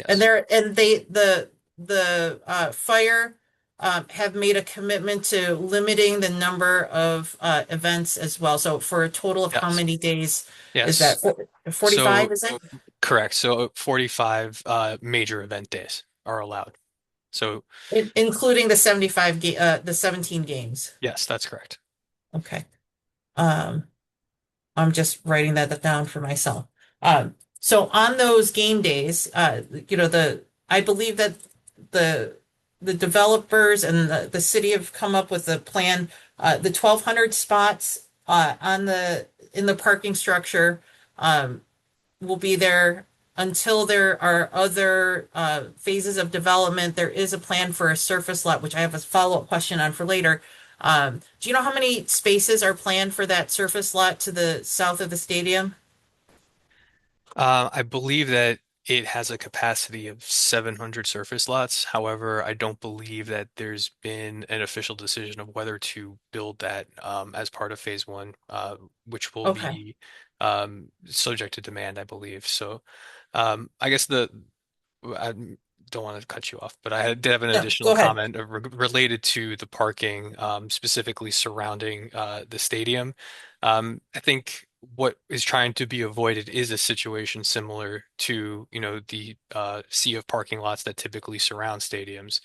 And Yes. the fire have made a commitment to limiting the number of events as well. So for a total of how Yes. many days is Yes. that? 45, So is it? correct. So 45 major event days are allowed. So Including the 17 games. yes, that's correct. Okay. Um, I'm just writing that down for myself. So on those game days, I believe that the the developers and the city have come up with a plan. The 1,200 spots in the parking structure will be there until there are other phases of development. There is a plan for a surface lot, which I have a follow-up question on for later. Do you know how many spaces are planned for that surface lot to the south of the stadium? I believe that it has a capacity of 700 surface lots. However, I don't believe that there's been an official decision of whether to build that as part of phase one, which will Okay. be subject to demand, I believe. So I guess I don't want to cut you off, but did have an No, additional go ahead. comment related to the parking, specifically surrounding the stadium. I think what is trying to be avoided is a situation similar to, the sea of parking lots that typically surround stadiums.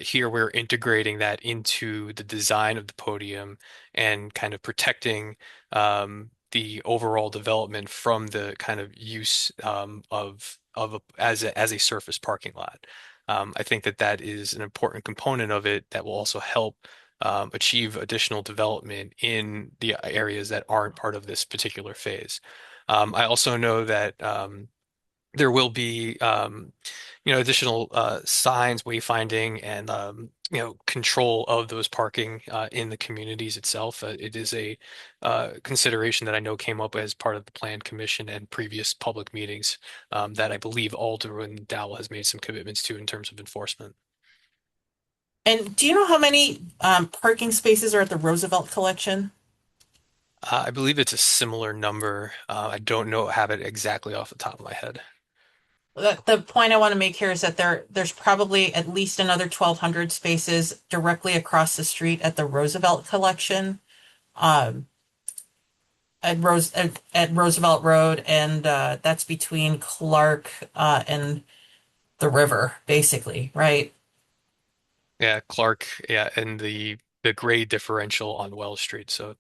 Here, we're integrating that into the design of the podium and kind of protecting the overall development from the kind of use as a surface parking lot. I think that is an important component of it that will also help achieve additional development in the areas that aren't part of this particular phase. I also know that there will be additional signs, wayfinding, and control of those parking in the communities itself. It is a consideration that I know came up as part of the Plan Commission and previous public meetings that I believe Alderman Dowell has made some commitments to in terms of enforcement. And do you know how many parking spaces are at the Roosevelt Collection? I believe it's a similar number. I don't have it exactly off the top of my head. The point I want to make here is that there's probably at least another 1,200 spaces directly across the street at the Roosevelt Collection, um, at Roosevelt Road, and that's between Clark and the river, basically, right? Yeah, Clark, yeah, and the grade differential on Wells Street. So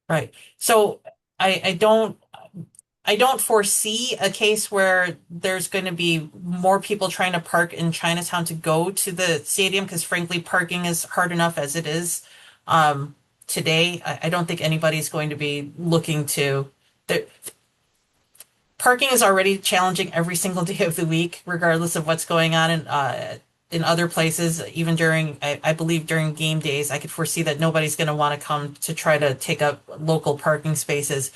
Right. So I don't foresee a case where there's going to be more people trying to park in Chinatown to go to the stadium because frankly, parking is hard enough as it is. Um, today. I don't think anybody's going to be looking to. Parking is already challenging every single day of the week, regardless of what's going on in other places. Even during, I believe, during game days, I could foresee that nobody's going to want to come to try to take up local parking spaces.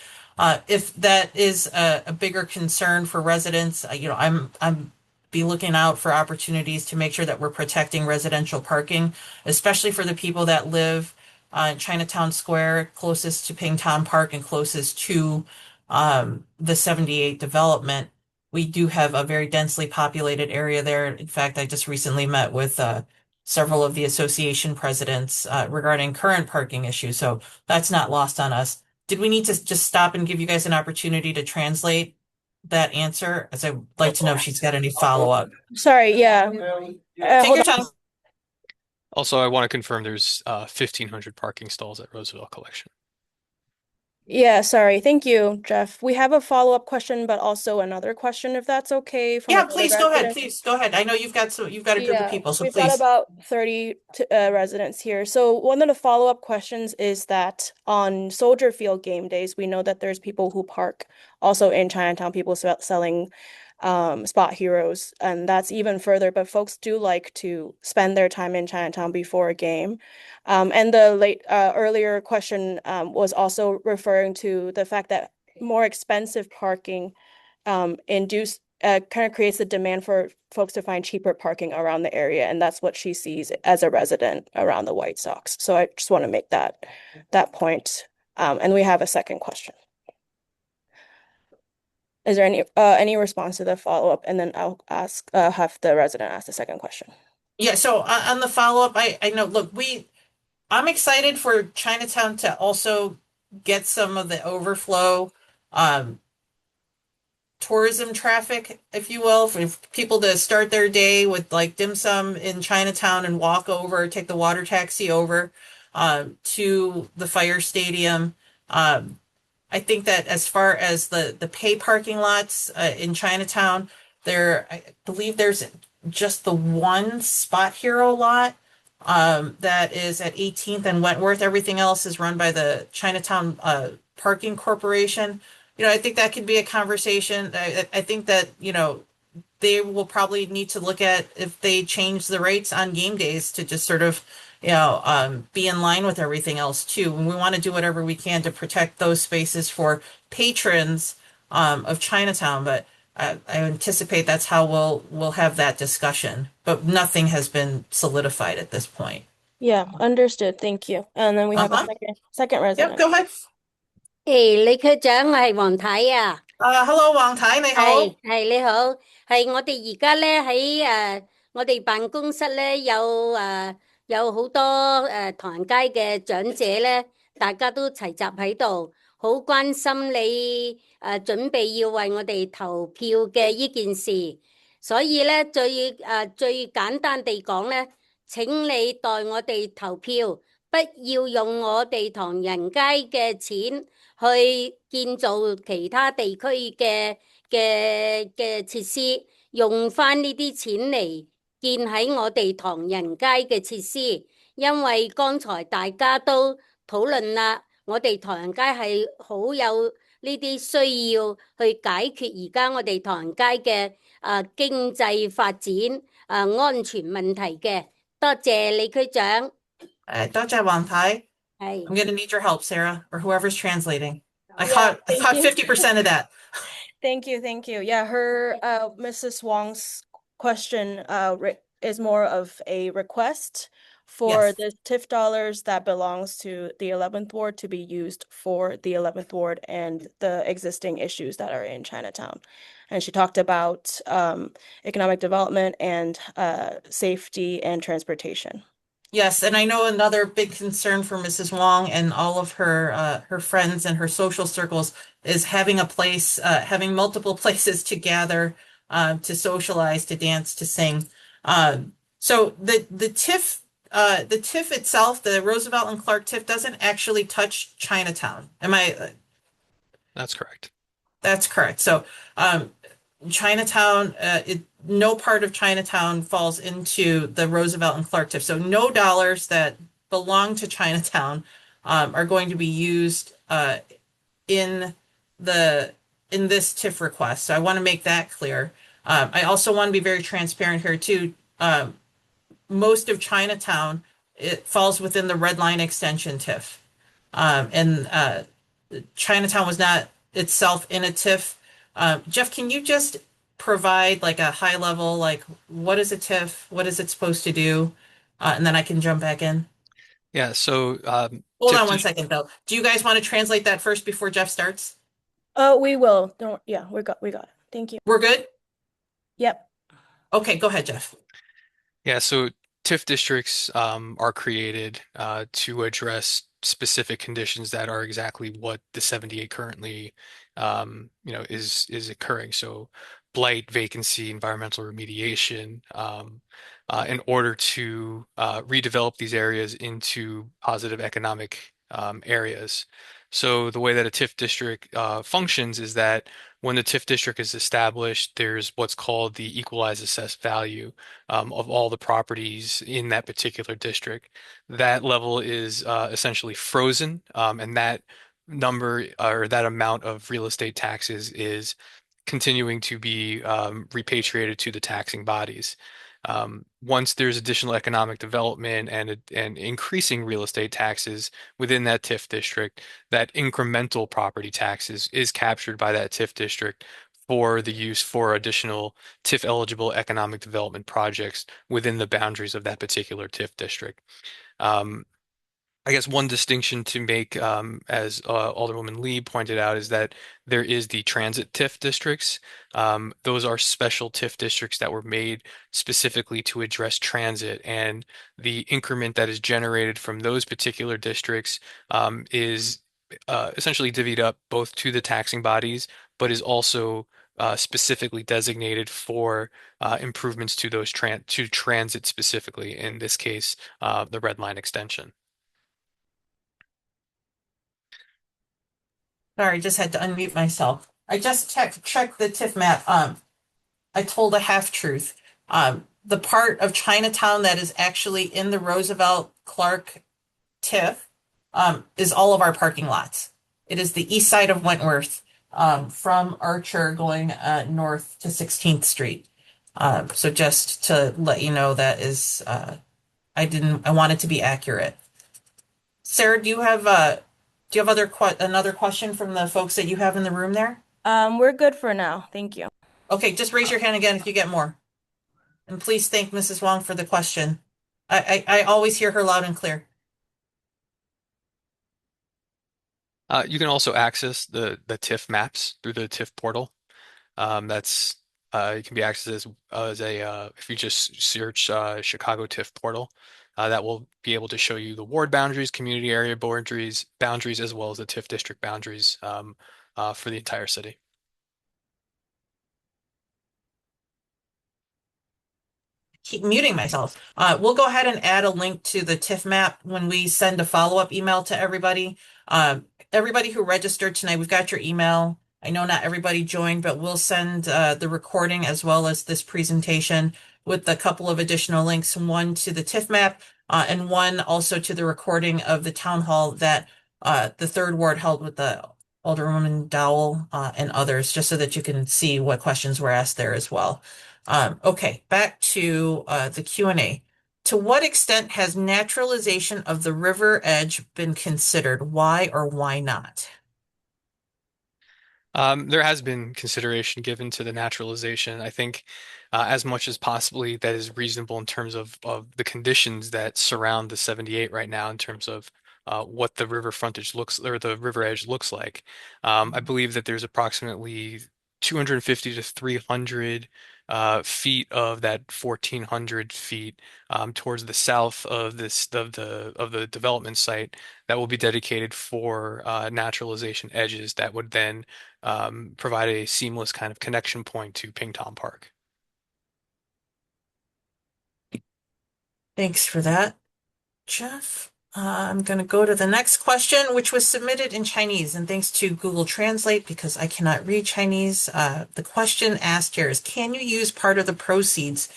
If that is a bigger concern for residents, I'm be looking out for opportunities to make sure that we're protecting residential parking, especially for the people that live in Chinatown Square, closest to Ping Tom Park and closest to the 78 development. We do have a very densely populated area there. In fact, I just recently met with several of the association presidents regarding current parking issues, so that's not lost on us. Did we need to just stop and give you guys an opportunity to translate that answer? As I'd like to know if she's got any follow-up. Sorry, yeah. Take Hold your on. time. Also, I want to confirm there's 1,500 parking stalls at Roosevelt Collection. Yeah, sorry. Thank you, Jeff. We have a follow-up question, but also another question, if that's okay, from Yeah, another please go ahead. resident. Please go ahead. I know you've got a group of people, so We've got please. about 30 residents here. So one of the follow-up questions is that on Soldier Field game days, we know that there's people who park also in Chinatown, people selling spot heroes, and that's even further, but folks do like to spend their time in Chinatown before a game. And the earlier question was also referring to the fact that more expensive parking induced kind of creates the demand for folks to find cheaper parking around the area, and that's what she sees as a resident around the White Sox. So I just want to make that point. And we have a second question. Is there any response to the follow-up? And then I'll have the resident ask the second question. Yeah, so on the follow-up, I know, look, I'm excited for Chinatown to also get some of the overflow tourism traffic, if you will, for people to start their day with like dim sum in Chinatown and walk over, take the water taxi over to the fire stadium. I think that as far as the pay parking lots in Chinatown, I believe there's just the one Spot Hero lot that is at 18th and Wentworth. Everything else is run by the Chinatown Parking Corporation. I think that could be a conversation. I think that, they will probably need to look at if they change the rates on game days to just sort of, be in line with everything else too. And we want to do whatever we can to protect those spaces for patrons of Chinatown. But I anticipate that's how we'll have that discussion. But nothing has been solidified at this point. Yeah, understood. Thank you. And then we have a second resident. Yep, go ahead. 李區長，我係黃太啊。Hello，黃太，你好。係你好，係我哋而家咧喺我哋辦公室咧有好多唐人街嘅長者咧，大家都齊集喺度，好關心你準備要為我哋投票嘅呢件事，所以咧最簡單地講咧，請你代我哋投票，不要用我哋唐人街嘅錢去建造其他地區嘅設施，用返呢啲錢嚟建喺我哋唐人街嘅設施，因為剛才大家都討論啦，我哋唐人街係好有呢啲需要去解決而家我哋唐人街嘅經濟發展安全問題嘅。多謝李區長。多謝黃太。I'm going to need your help, Sarah, or whoever's translating. I caught 50% of that. Thank you. Yeah, her Mrs. Wong's question is more of a request for the TIF dollars that belongs to the 11th ward to be used for the 11th ward and the existing issues that are in Chinatown. And she talked about economic development and safety and transportation. Yes, and I know another big concern for Mrs. Wong and all of her friends and her social circles is having a place, having multiple places to gather, to socialize, to dance, to sing. So the TIF itself, the Roosevelt and Clark TIF, doesn't actually touch Chinatown. Am I? That's correct. That's correct. So Chinatown, no part of Chinatown falls into the Roosevelt and Clark TIF. So no dollars that belong to Chinatown are going to be used in this TIF request. So I want to make that clear. I also want to be very transparent here too. Most of Chinatown, it falls within the red line extension TIF. And Chinatown was not itself in a TIF. Jeff, can you just provide like a high level, like what is a TIF? What is it supposed to do? And then I can jump back in. Yeah, so Hold TIF on one second though. Do you guys want to translate that first before Jeff starts? We will. Don't, yeah, we got it. Thank you. We're good? Yep. Okay, go ahead, Jeff. Yeah, so TIF districts are created to address specific conditions that are exactly what the 78 currently is occurring. So blight, vacancy, environmental remediation, in order to redevelop these areas into positive economic areas. So the way that a TIF district functions is that when the TIF district is established, there's what's called the equalized assessed value of all the properties in that particular district. That level is essentially frozen, and that number or that amount of real estate taxes is continuing to be repatriated to the taxing bodies. Once there's additional economic development and increasing real estate taxes within that TIF district, that incremental property taxes is captured by that TIF district for the use for additional TIF eligible economic development projects within the boundaries of that particular TIF district. Um, I guess one distinction to make, as Alderwoman Lee pointed out, is that there is the transit TIF districts. Those are special TIF districts that were made specifically to address transit, and the increment that is generated from those particular districts is essentially divvied up both to the taxing bodies, but is also specifically designated for improvements to those to transit specifically. In this case, the Red Line extension. Sorry, just had to unmute myself. I just checked the TIF map. I told a half truth. The part of Chinatown that is actually in the Roosevelt Clark TIF is all of our parking lots. It is the east side of Wentworth, from Archer going north to 16th Street. So just to let you know that is I wanted to be accurate. Sarah, do you have another question from the folks that you have in the room there? We're good for now. Thank you. Okay, just raise your hand again if you get more. And please thank Mrs. Wong for the question. I always hear her loud and clear. You can also access the TIF maps through the TIF portal. That's it can be accessed as a if you just search Chicago TIF portal, that will be able to show you the ward boundaries, community area boundaries, as well as the TIF district boundaries for the entire city. Keep muting myself. We'll go ahead and add a link to the TIF map when we send a follow-up email to everybody. Everybody who registered tonight, we've got your email. I know not everybody joined, but we'll send the recording as well as this presentation with a couple of additional links, one to the TIF map and one also to the recording of the town hall that the third ward held with the Alderwoman Dowell and others, just so that you can see what questions were asked there as well. Okay, back to the Q&A. To what extent has naturalization of the river edge been considered? Why or why not? There has been consideration given to the naturalization. I think as much as possibly that is reasonable in terms of the conditions that surround the 78 right now in terms of what the river frontage looks or the river edge looks like. I believe that there's approximately 250 to 300 feet of that 1,400 feet towards the south of the development site that will be dedicated for naturalization edges that would then provide a seamless kind of connection point to Pingtom Park. Thanks for that, Jeff. I'm going to go to the next question, which was submitted in Chinese, and thanks to Google Translate because I cannot read Chinese. The question asked here is, can you use part of the proceeds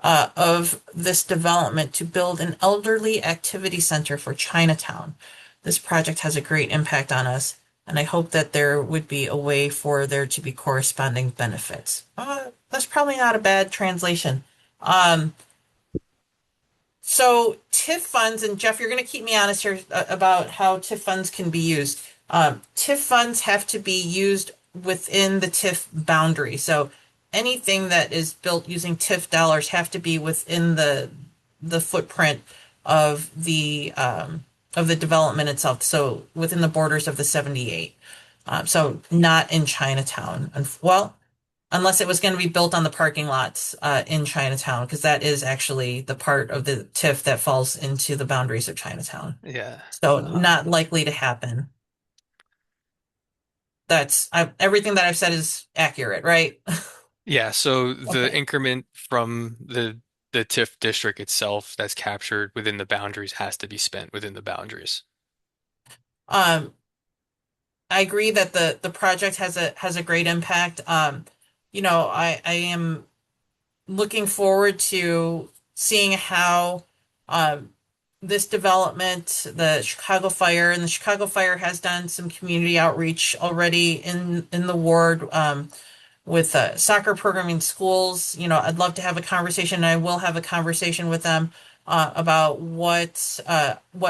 of this development to build an elderly activity center for Chinatown? This project has a great impact on us, and I hope that there would be a way for there to be corresponding benefits. That's probably not a bad translation. Um, so TIF funds, and Jeff, you're going to keep me honest here about how TIF funds can be used. TIF funds have to be used within the TIF boundary. So anything that is built using TIF dollars have to be within the footprint of the development itself. So within the borders of the 78. So not in Chinatown. And well, unless it was going to be built on the parking lots in Chinatown, because that is actually the part of the TIF that falls into the boundaries of Chinatown. Yeah. So not likely to happen. Everything that I've said is accurate, right? Yeah, so the Okay. increment from the TIF district itself that's captured within the boundaries has to be spent within the boundaries. Um, I agree that the project has a great impact. I am looking forward to seeing how um, this development, the Chicago Fire, and the Chicago Fire has done some community outreach already in the ward. With soccer programming schools. I'd love to have a conversation, and I will have a conversation with them about what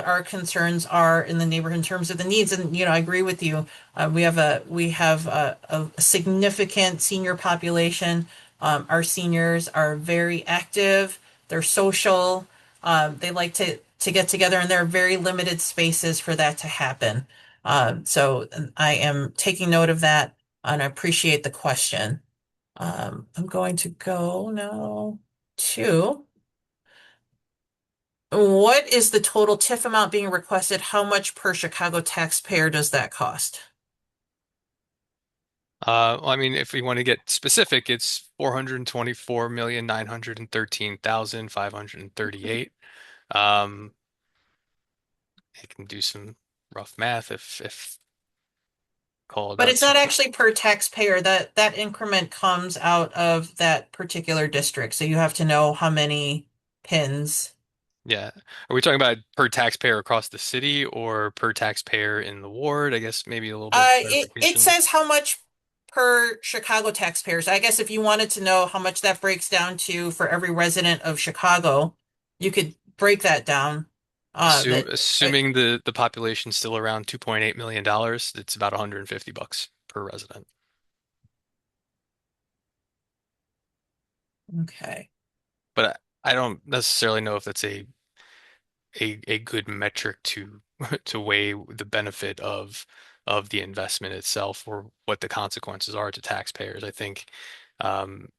our concerns are in the neighborhood in terms of the needs. And I agree with you. We have a significant senior population. Our seniors are very active. They're social. They like to get together, and there are very limited spaces for that to happen. So I am taking note of that and I appreciate the question. I'm going to go now to what is the total TIF amount being requested? How much per Chicago taxpayer does that cost? Well, I mean, if we want to get specific, it's 424,913,538. Um, I can do some rough math if call But about it's not actually per taxpayer. That increment comes out of that particular district. So you have to know how many pins. yeah. Are we talking about per taxpayer across the city or per taxpayer in the ward? I guess maybe a little bit of It clarification. says how much per Chicago taxpayers. I guess if you wanted to know how much that breaks down to for every resident of Chicago, you could break that down. That Assuming the population's still around $2.8 million, it's about 150 bucks per resident. okay. But I don't necessarily know if that's a good metric to to weigh the benefit of the investment itself or what the consequences are to taxpayers. I think um,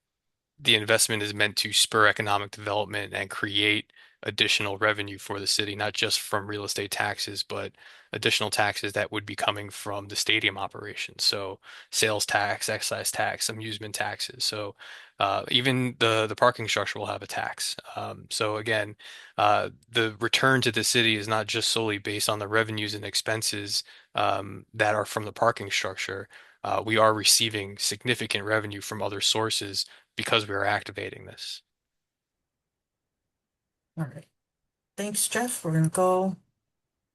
the investment is meant to spur economic development and create additional revenue for the city, not just from real estate taxes, but additional taxes that would be coming from the stadium operations. So sales tax, excise tax, amusement taxes. So even the parking structure will have a tax. So again, the return to the city is not just solely based on the revenues and expenses that are from the parking structure. We are receiving significant revenue from other sources because we are activating this. All right. Thanks, Jeff. We're going to go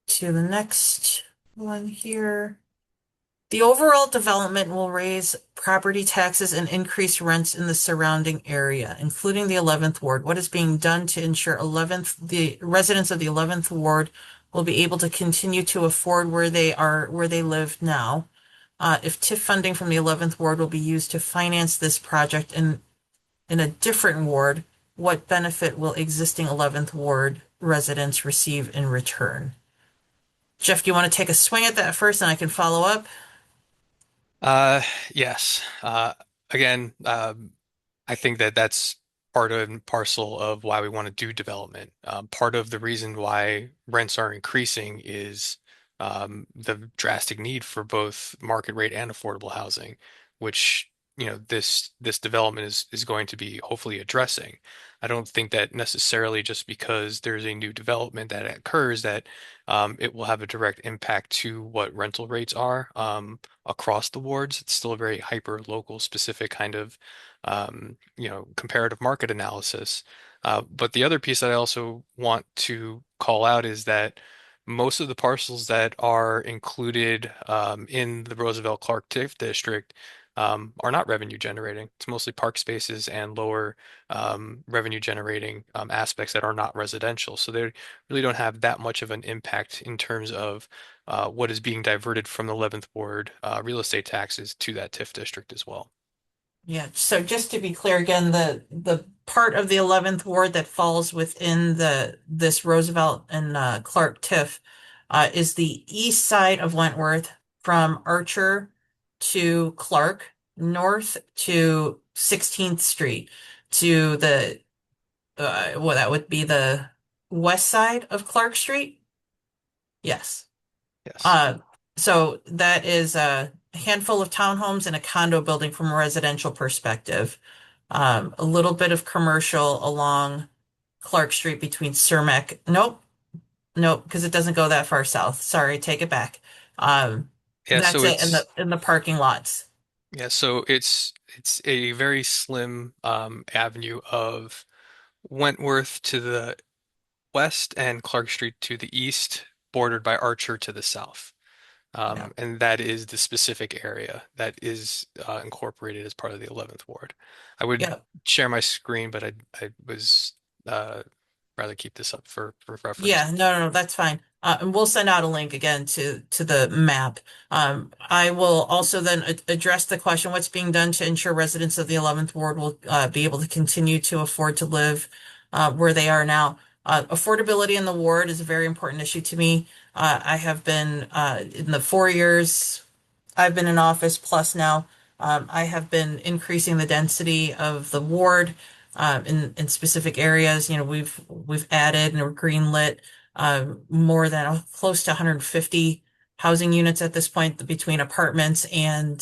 to the next one here. The overall development will raise property taxes and increase rents in the surrounding area, including the 11th ward. What is being done to ensure the residents of the 11th ward will be able to continue to afford where they live now? If TIF funding from the 11th ward will be used to finance this project in a different ward, what benefit will existing 11th ward residents receive in return? Jeff, do you want to take a swing at that first and I can follow up? Uh, yes. Again, I think that that's part and parcel of why we want to do development. Part of the reason why rents are increasing is the drastic need for both market rate and affordable housing, which this development is going to be hopefully addressing. I don't think that necessarily just because there's a new development that occurs that it will have a direct impact to what rental rates are across the wards. It's still a very hyper local specific kind of comparative market analysis. But the other piece that I also want to call out is that most of the parcels that are included in the Roosevelt Clark TIF district are not revenue generating. It's mostly park spaces and lower revenue generating aspects that are not residential. So they really don't have that much of an impact in terms of what is being diverted from the 11th Ward real estate taxes to that TIF district as well. Yeah, so just to be clear again, the part of the 11th ward that falls within this Roosevelt and Clark TIF is the east side of Wentworth from Archer to Clark, north to 16th Street to the well, that would be the west side of Clark Street. Yes. Yes. So that is a handful of townhomes and a condo building from a residential perspective. A little bit of commercial along Clark Street between Cermak. Nope, nope, because it doesn't go that far south. Sorry, take it back. Yeah, That's so it in it's the parking lots. yeah, so it's a very slim avenue of Wentworth to the west and Clark Street to the east, bordered by Archer to the south. Yeah. And that is the specific area that is incorporated as part of the 11th Ward. I would Yeah. share my screen, but I was rather keep this up for reference. Yeah, no, that's fine. And we'll send out a link again to the map. I will also then address the question, what's being done to ensure residents of the 11th Ward will be able to continue to afford to live where they are now. Affordability in the ward is a very important issue to me. I have been in the 4 years I've been in office plus now. I have been increasing the density of the ward in specific areas. You know, we've added and we're greenlit more than close to 150 housing units at this point between apartments and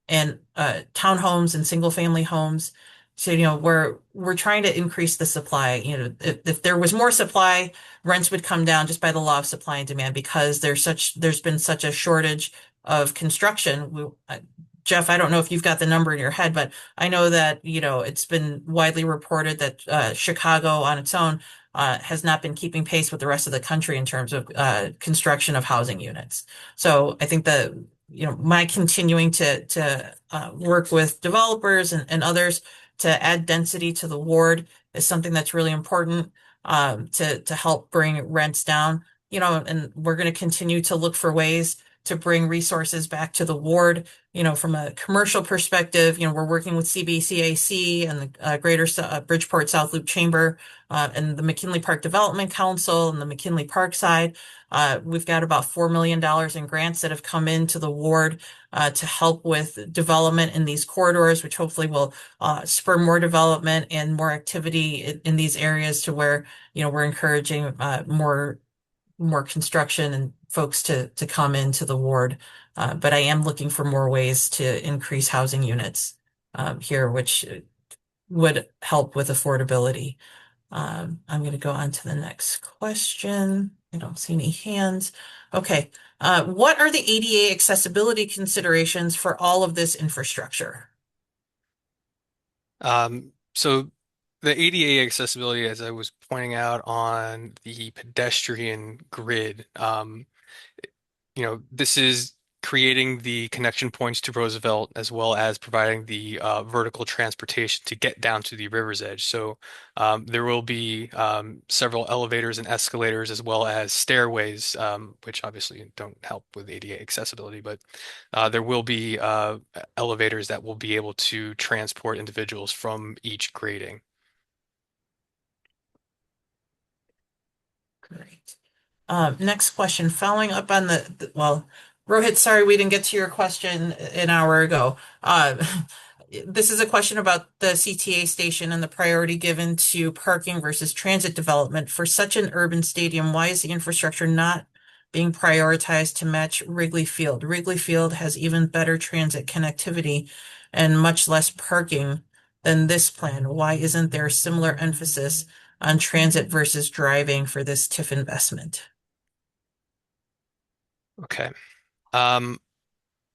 townhomes and single family homes. So, you know, we're trying to increase the supply. You know, if there was more supply, rents would come down just by the law of supply and demand because there's been such a shortage of construction. Jeff, I don't know if you've got the number in your head, but I know that, you know, it's been widely reported that Chicago on its own has not been keeping pace with the rest of the country in terms of construction of housing units. So I think that, you know, my continuing to work with developers and others to add density to the ward is something that's really important to help bring rents down. You know, and we're going to continue to look for ways to bring resources back to the ward. You know, from a commercial perspective, you know, we're working with CBCAC and the Greater Bridgeport South Loop Chamber and the McKinley Park Development Council and the McKinley Park side. We've got about $4 million in grants that have come into the ward to help with development in these corridors, which hopefully will spur more development and more activity in these areas to where, you know, we're encouraging more construction and folks to come into the ward. But I am looking for more ways to increase housing units here, which would help with affordability. I'm going to go on to the next question. I don't see any hands. Okay. What are the ADA accessibility considerations for all of this infrastructure? So the ADA accessibility, as I was pointing out on the pedestrian grid, you know, this is creating the connection points to Roosevelt as well as providing the vertical transportation to get down to the river's edge. So there will be several elevators and escalators as well as stairways, which obviously don't help with ADA accessibility, but there will be elevators that will be able to transport individuals from each grading. Great. Next question, following up on well, Rohit, sorry we didn't get to your question an hour ago. This is a question about the CTA station and the priority given to parking versus transit development. For such an urban stadium, why is the infrastructure not being prioritized to match Wrigley Field? Wrigley Field has even better transit connectivity and much less parking than this plan. Why isn't there a similar emphasis on transit versus driving for this TIF investment? Okay. Um,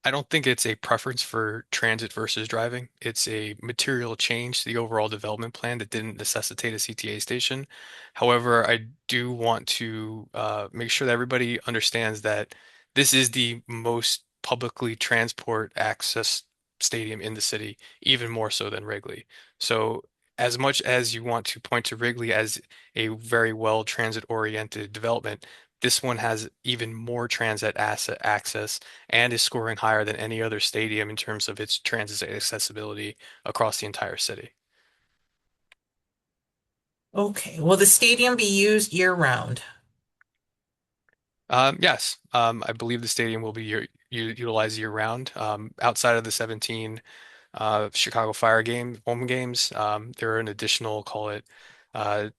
I don't think it's a preference for transit versus driving. It's a material change to the overall development plan that didn't necessitate a CTA station. However, I do want to make sure that everybody understands that this is the most publicly transport access stadium in the city, even more so than Wrigley. So, as much as you want to point to Wrigley as a very well transit-oriented development, this one has even more transit asset access and is scoring higher than any other stadium in terms of its transit accessibility across the entire city. Okay, will the stadium be used year-round? Yes, I believe the stadium will be utilized year-round. Outside of the 17 Chicago Fire home games, there are an additional, call it, uh,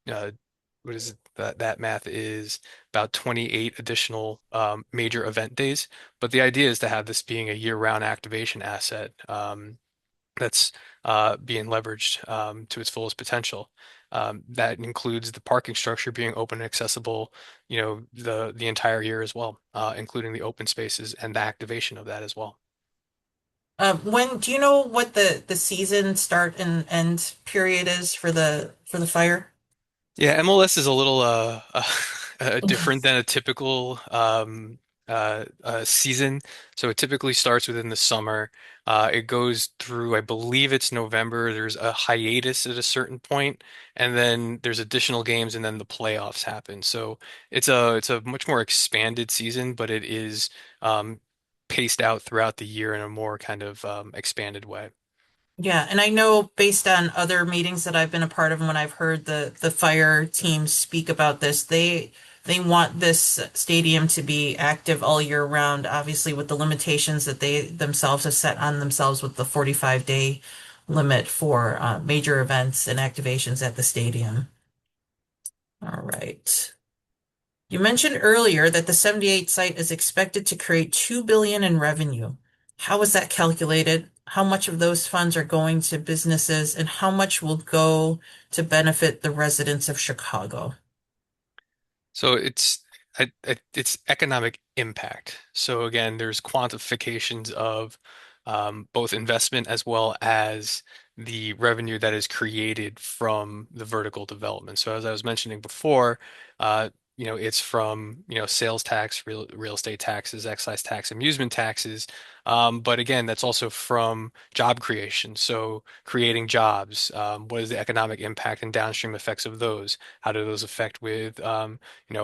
uh, what is it? That math is about 28 additional major event days. But the idea is to have this being a year-round activation asset. That's being leveraged to its fullest potential. That includes the parking structure being open and accessible, the entire year as well, including the open spaces and the activation of that as well. When do you know what the season start and end period is for the fire? Yeah, MLS is a little different than a typical season. So it typically starts within the summer. It goes through, I believe it's November. There's a hiatus at a certain point, and then there's additional games, and then the playoffs happen. So it's a much more expanded season, but it is paced out throughout the year in a more kind of expanded way. Yeah, and I know based on other meetings that I've been a part of and when I've heard the fire team speak about this, they want this stadium to be active all year round, obviously with the limitations that they themselves have set on themselves with the 45-day limit for major events and activations at the stadium. All right. You mentioned earlier that the 78 site is expected to create 2 billion in revenue. How is that calculated? How much of those funds are going to businesses and how much will go to benefit the residents of Chicago? So it's economic impact. So again, there's quantifications of both investment as well as the revenue that is created from the vertical development. So as I was mentioning before, it's from, sales tax, real estate taxes, excise tax, amusement taxes. But again, that's also from job creation. So creating jobs, what is the economic impact and downstream effects of those? How do those affect with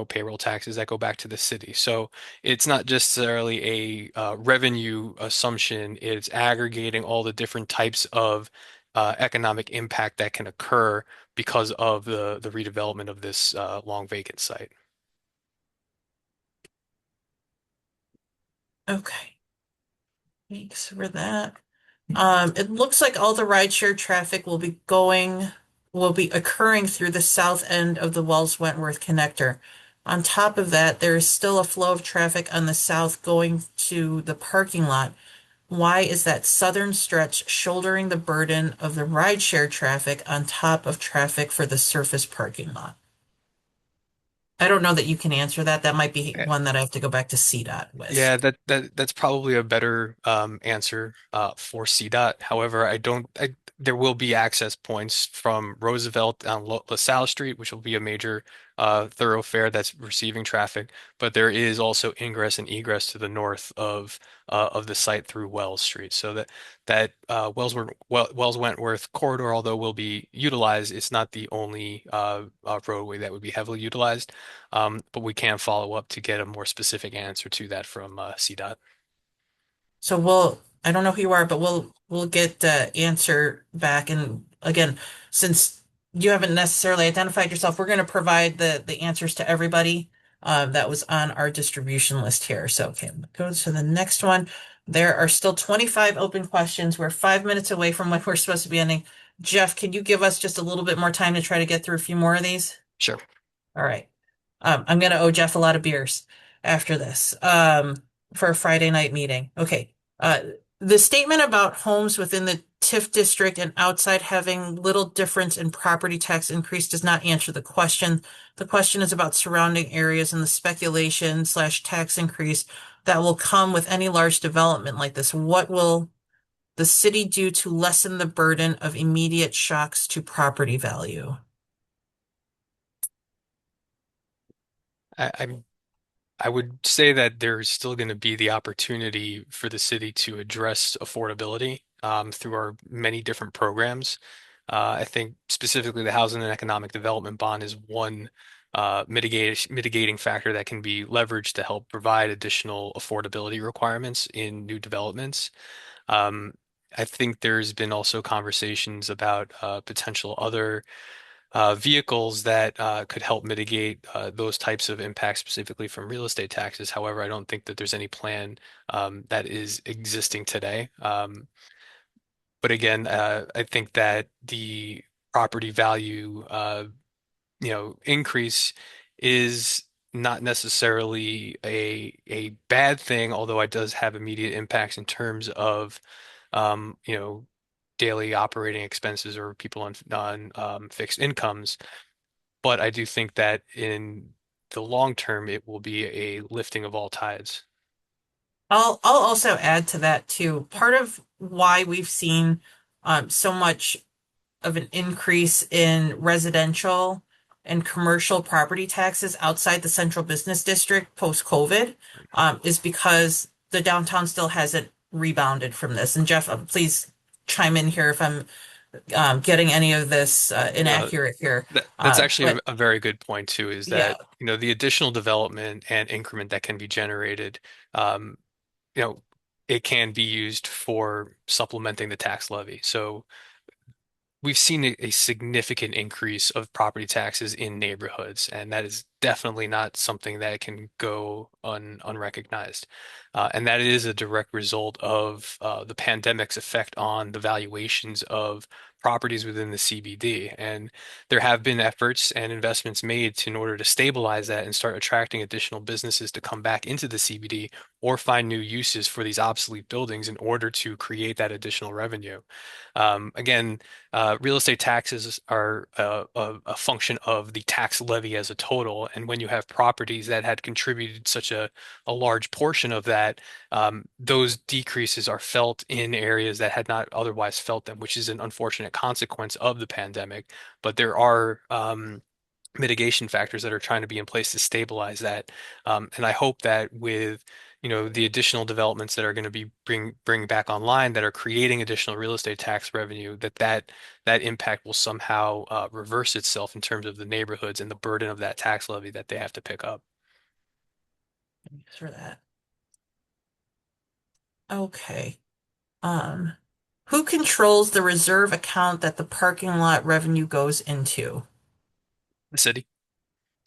payroll taxes that go back to the city. So it's not just necessarily a revenue assumption, it's aggregating all the different types of economic impact that can occur because of the redevelopment of this long vacant site. Okay, thanks for that. It looks like all the rideshare traffic will be occurring through the south end of the Wells Wentworth connector. On top of that, there is still a flow of traffic on the south going to the parking lot. Why is that southern stretch shouldering the burden of the rideshare traffic on top of traffic for the surface parking lot? I don't know that you can answer that. That might be one that I have to go back to CDOT with. Yeah, that's probably a better answer for CDOT. However, there will be access points from Roosevelt on LaSalle Street, which will be a major thoroughfare that's receiving traffic. But there is also ingress and egress to the north of the site through Wells Street. So that Wells Wentworth corridor, although will be utilized, it's not the only roadway that would be heavily utilized. But we can follow up to get a more specific answer to that from CDOT. So I don't know who you are, but we'll get the answer back. And again, since you haven't necessarily identified yourself, we're going to provide the answers to everybody that was on our distribution list here. So okay, go to the next one. There are still 25 open questions. We're 5 minutes away from when we're supposed to be ending. Jeff, can you give us just a little bit more time to try to get through a few more of these? Sure. All right. I'm going to owe Jeff a lot of beers after this for a Friday night meeting. Okay. Uh, the statement about homes within the TIF district and outside having little difference in property tax increase does not answer the question. The question is about surrounding areas and the speculation/tax increase that will come with any large development like this? What will the city do to lessen the burden of immediate shocks to property value? I'm I would say that there's still going to be the opportunity for the city to address affordability through our many different programs. I think specifically the Housing and Economic Development Bond is one mitigating factor that can be leveraged to help provide additional affordability requirements in new developments. Um, I think there's been also conversations about potential other vehicles that could help mitigate those types of impacts, specifically from real estate taxes. However, I don't think that there's any plan that is existing today. But again, I think that the property value, increase is not necessarily a bad thing, although it does have immediate impacts in terms of, daily operating expenses or people on fixed incomes. But I do think that in the long term, it will be a lifting of all tides. I'll also add to that too. Part of why we've seen so much of an increase in residential and commercial property taxes outside the central business district post-COVID is because the downtown still hasn't rebounded from this. And Jeff, please chime in here if I'm getting any of this No, inaccurate here. that's actually But a very good point too, is yeah, that, the additional development and increment that can be generated, um, you know, it can be used for supplementing the tax levy. So we've seen a significant increase of property taxes in neighborhoods, and that is definitely not something that can go unrecognized. And that is a direct result of the pandemic's effect on the valuations of properties within the CBD. And there have been efforts and investments made in order to stabilize that and start attracting additional businesses to come back into the CBD or find new uses for these obsolete buildings in order to create that additional revenue. Again, real estate taxes are a function of the tax levy as a total. And when you have properties that had contributed such a large portion of that, those decreases are felt in areas that had not otherwise felt them, which is an unfortunate consequence of the pandemic. But there are mitigation factors that are trying to be in place to stabilize that. And I hope that with the additional developments that are going to be bring back online that are creating additional real estate tax revenue, that impact will somehow reverse itself in terms of the neighborhoods and the burden of that tax levy that they have to pick up. thanks for that. Okay. Um, who controls the reserve account that the parking lot revenue goes into? The city,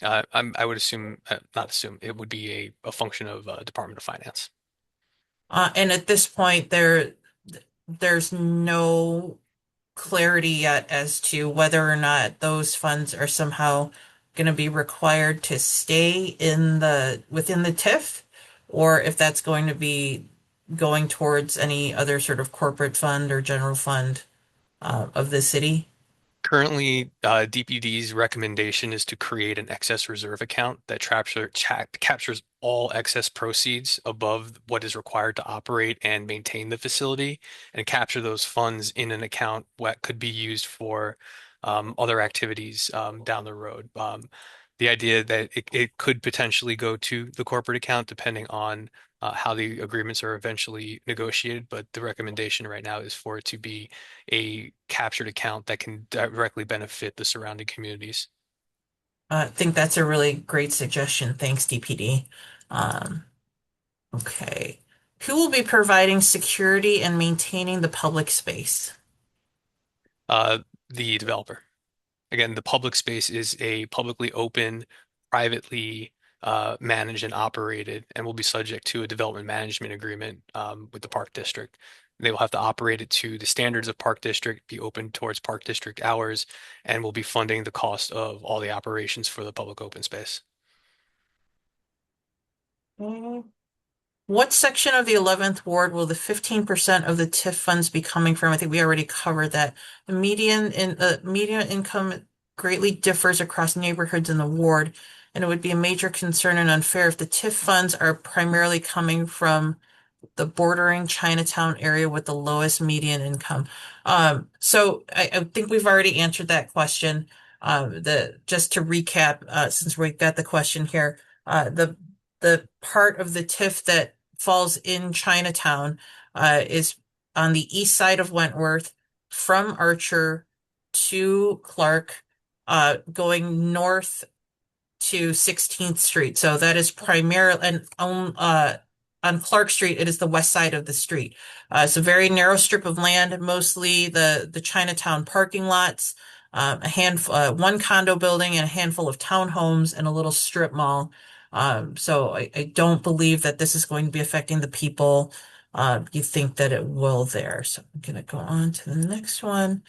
I would assume, not assume, it would be a function of Department of Finance. And at this point, there's no clarity yet as to whether or not those funds are somehow going to be required to stay within the TIF, or if that's going to be going towards any other sort of corporate fund or general fund of the city. Currently, DPD's recommendation is to create an excess reserve account that captures all excess proceeds above what is required to operate and maintain the facility, and capture those funds in an account what could be used for other activities down the road. The idea that it could potentially go to the corporate account depending on how the agreements are eventually negotiated, but the recommendation right now is for it to be a captured account that can directly benefit the surrounding communities. I think that's a really great suggestion. Thanks, DPD. Um, okay. Who will be providing security and maintaining the public space? Uh, the developer. Again, the public space is a publicly open, privately managed and operated, and will be subject to a development management agreement with the park district. They will have to operate it to the standards of park district, be open towards park district hours, and will be funding the cost of all the operations for the public open space. Mm. What section of the 11th ward will the 15% of the TIF funds be coming from? I think we already covered that. The median income greatly differs across neighborhoods in the ward. and it would be a major concern and unfair if the TIF funds are primarily coming from the bordering Chinatown area with the lowest median income. So I think we've already answered that question. Just to recap, since we've got the question here, the part of the TIF that falls in Chinatown is on the east side of Wentworth from Archer to Clark, going north to 16th Street. So that is primarily and on Clark Street, it is the west side of the street. It's a very narrow strip of land, mostly the Chinatown parking lots, one condo building and a handful of townhomes and a little strip mall. So I don't believe that this is going to be affecting the people you think that it will there. So I'm going to go on to the next one.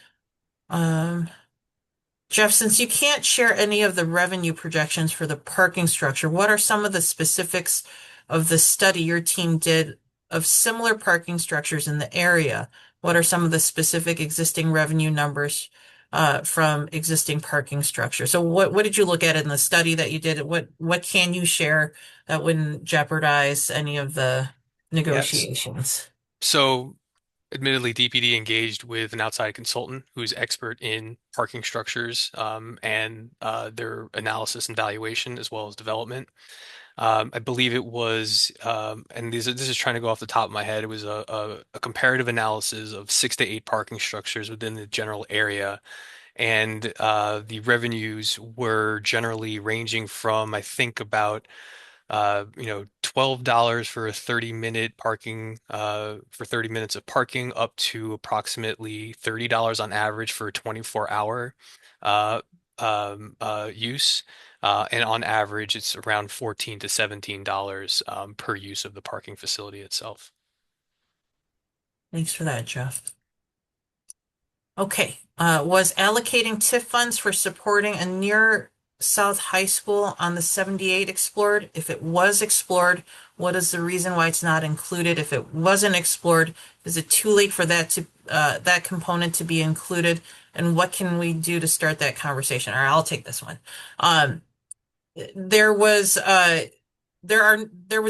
Jeff, since you can't share any of the revenue projections for the parking structure, what are some of the specifics of the study your team did of similar parking structures in the area? What are some of the specific existing revenue numbers from existing parking structure? So what did you look at in the study that you did? What can you share that wouldn't jeopardize any of the Yes. negotiations? So admittedly, DPD engaged with an outside consultant who's expert in parking structures and their analysis and valuation as well as development. I believe it was, and this is trying to go off the top of my head. It was a comparative analysis of 6 to 8 parking structures within the general area, and the revenues were generally ranging from, I think, about $12 for a 30-minute parking for 30 minutes of parking up to approximately $30 on average for a 24-hour use. And on average, it's around $14 to $17 per use of the parking facility itself. Thanks for that, Jeff. Okay, was allocating TIF funds for supporting a near South High School on the 78 explored? If it was explored, what is the reason why it's not included? If it wasn't explored, is it too late for that component to be included? And what can we do to start that conversation? All right, I'll take this one. There was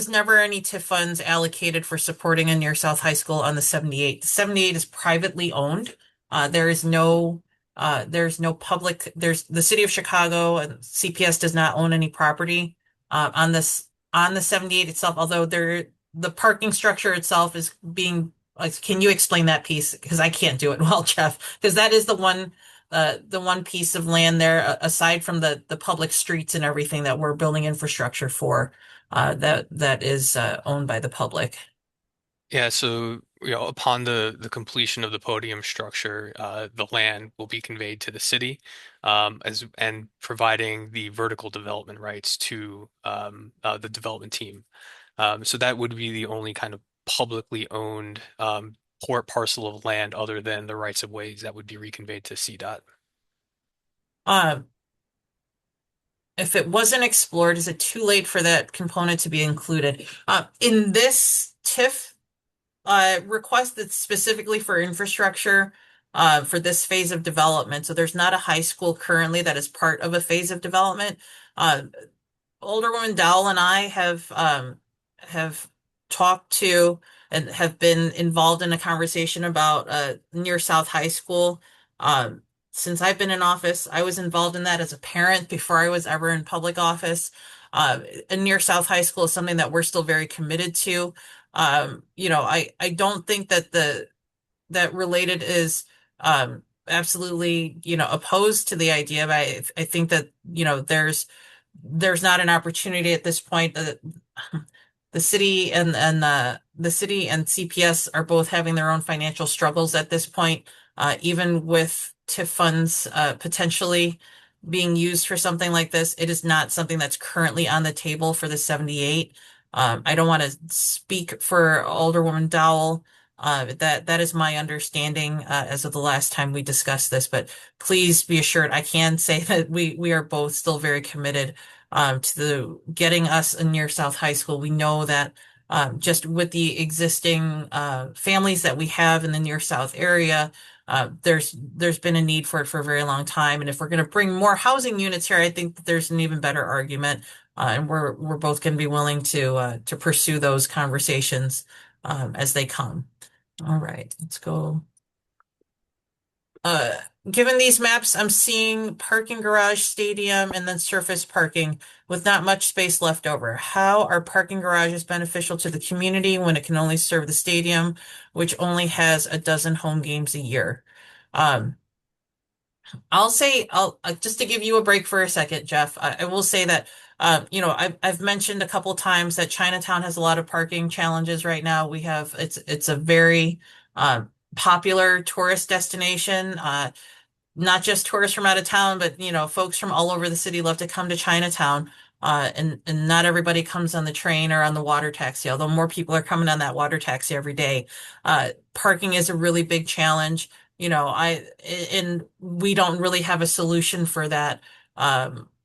never any TIF funds allocated for supporting a near South High School on the 78. The 78 is privately owned. There's no public, the city of Chicago and CPS does not own any property on the 78 itself, although the parking structure itself is being, like, can you explain that piece? Because I can't do it well, Jeff, because that is the one piece of land there, aside from the public streets and everything that we're building infrastructure for, that is owned by the public. Yeah, so upon the completion of the podium structure, the land will be conveyed to the city, and providing the vertical development rights to the development team. So that would be the only kind of publicly owned port parcel of land other than the rights of ways that would be reconveyed to CDOT. If it wasn't explored, is it too late for that component to be included? In this TIF request that's specifically for infrastructure for this phase of development. So there's not a high school currently that is part of a phase of development. Alderwoman Dowell and I have talked to and have been involved in a conversation about near South High School. Since I've been in office, I was involved in that as a parent before I was ever in public office. And near South High School is something that we're still very committed to. I don't think that Related is absolutely, opposed to the idea, but I think that, there's not an opportunity at this point. The city and the city and CPS are both having their own financial struggles at this point, even with TIF funds potentially being used for something like this. It is not something that's currently on the table for the 78. I don't want to speak for Alderwoman Dowell. That is my understanding as of the last time we discussed this, but please be assured I can say that we are both still very committed to getting us a near South High School. We know that just with the existing families that we have in the near South area, There's been a need for it for a very long time, and if we're going to bring more housing units here, I think that there's an even better argument, and we're both going to be willing to pursue those conversations as they come. All right, let's go. Uh, Given these maps, I'm seeing parking garage, stadium, and then surface parking with not much space left over. How are parking garages beneficial to the community when it can only serve the stadium, which only has a dozen home games a year? Um, I'll just to give you a break for a second, Jeff. I will say that I've mentioned a couple times that Chinatown has a lot of parking challenges right now. It's a very popular tourist destination. Not just tourists from out of town, but folks from all over the city love to come to Chinatown. And not everybody comes on the train or on the water taxi, although more people are coming on that water taxi every day. Parking is a really big challenge. And we don't really have a solution for that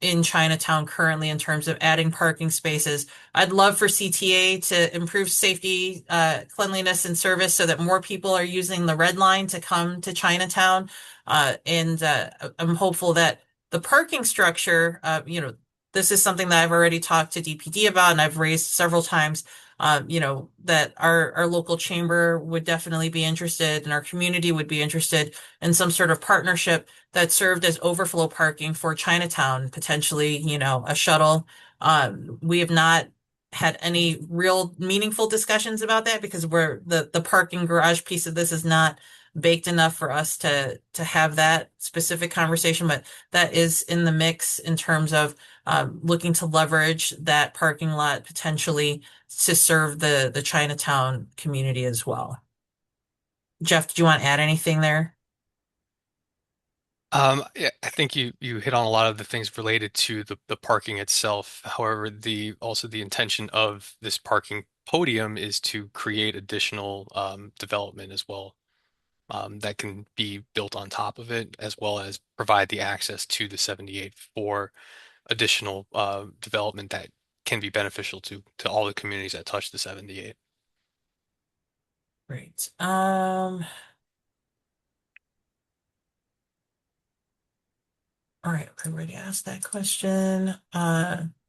in Chinatown currently in terms of adding parking spaces. I'd love for CTA to improve safety, cleanliness, and service so that more people are using the red line to come to Chinatown. And I'm hopeful that the parking structure, this is something that I've already talked to DPD about and I've raised several times, that our local chamber would definitely be interested and our community would be interested in some sort of partnership that served as overflow parking for Chinatown, potentially, a shuttle. We have not had any real meaningful discussions about that because the parking garage piece of this is not baked enough for us to have that specific conversation, but that is in the mix in terms of looking to leverage that parking lot potentially to serve the Chinatown community as well. Jeff, did you want to add anything there? Yeah, I think you hit on a lot of the things related to the parking itself. However, also the intention of this parking podium is to create additional development as well, that can be built on top of it, as well as provide the access to the 78 for additional development that can be beneficial to all the communities that touch the 78. Great. All right, I already asked that question.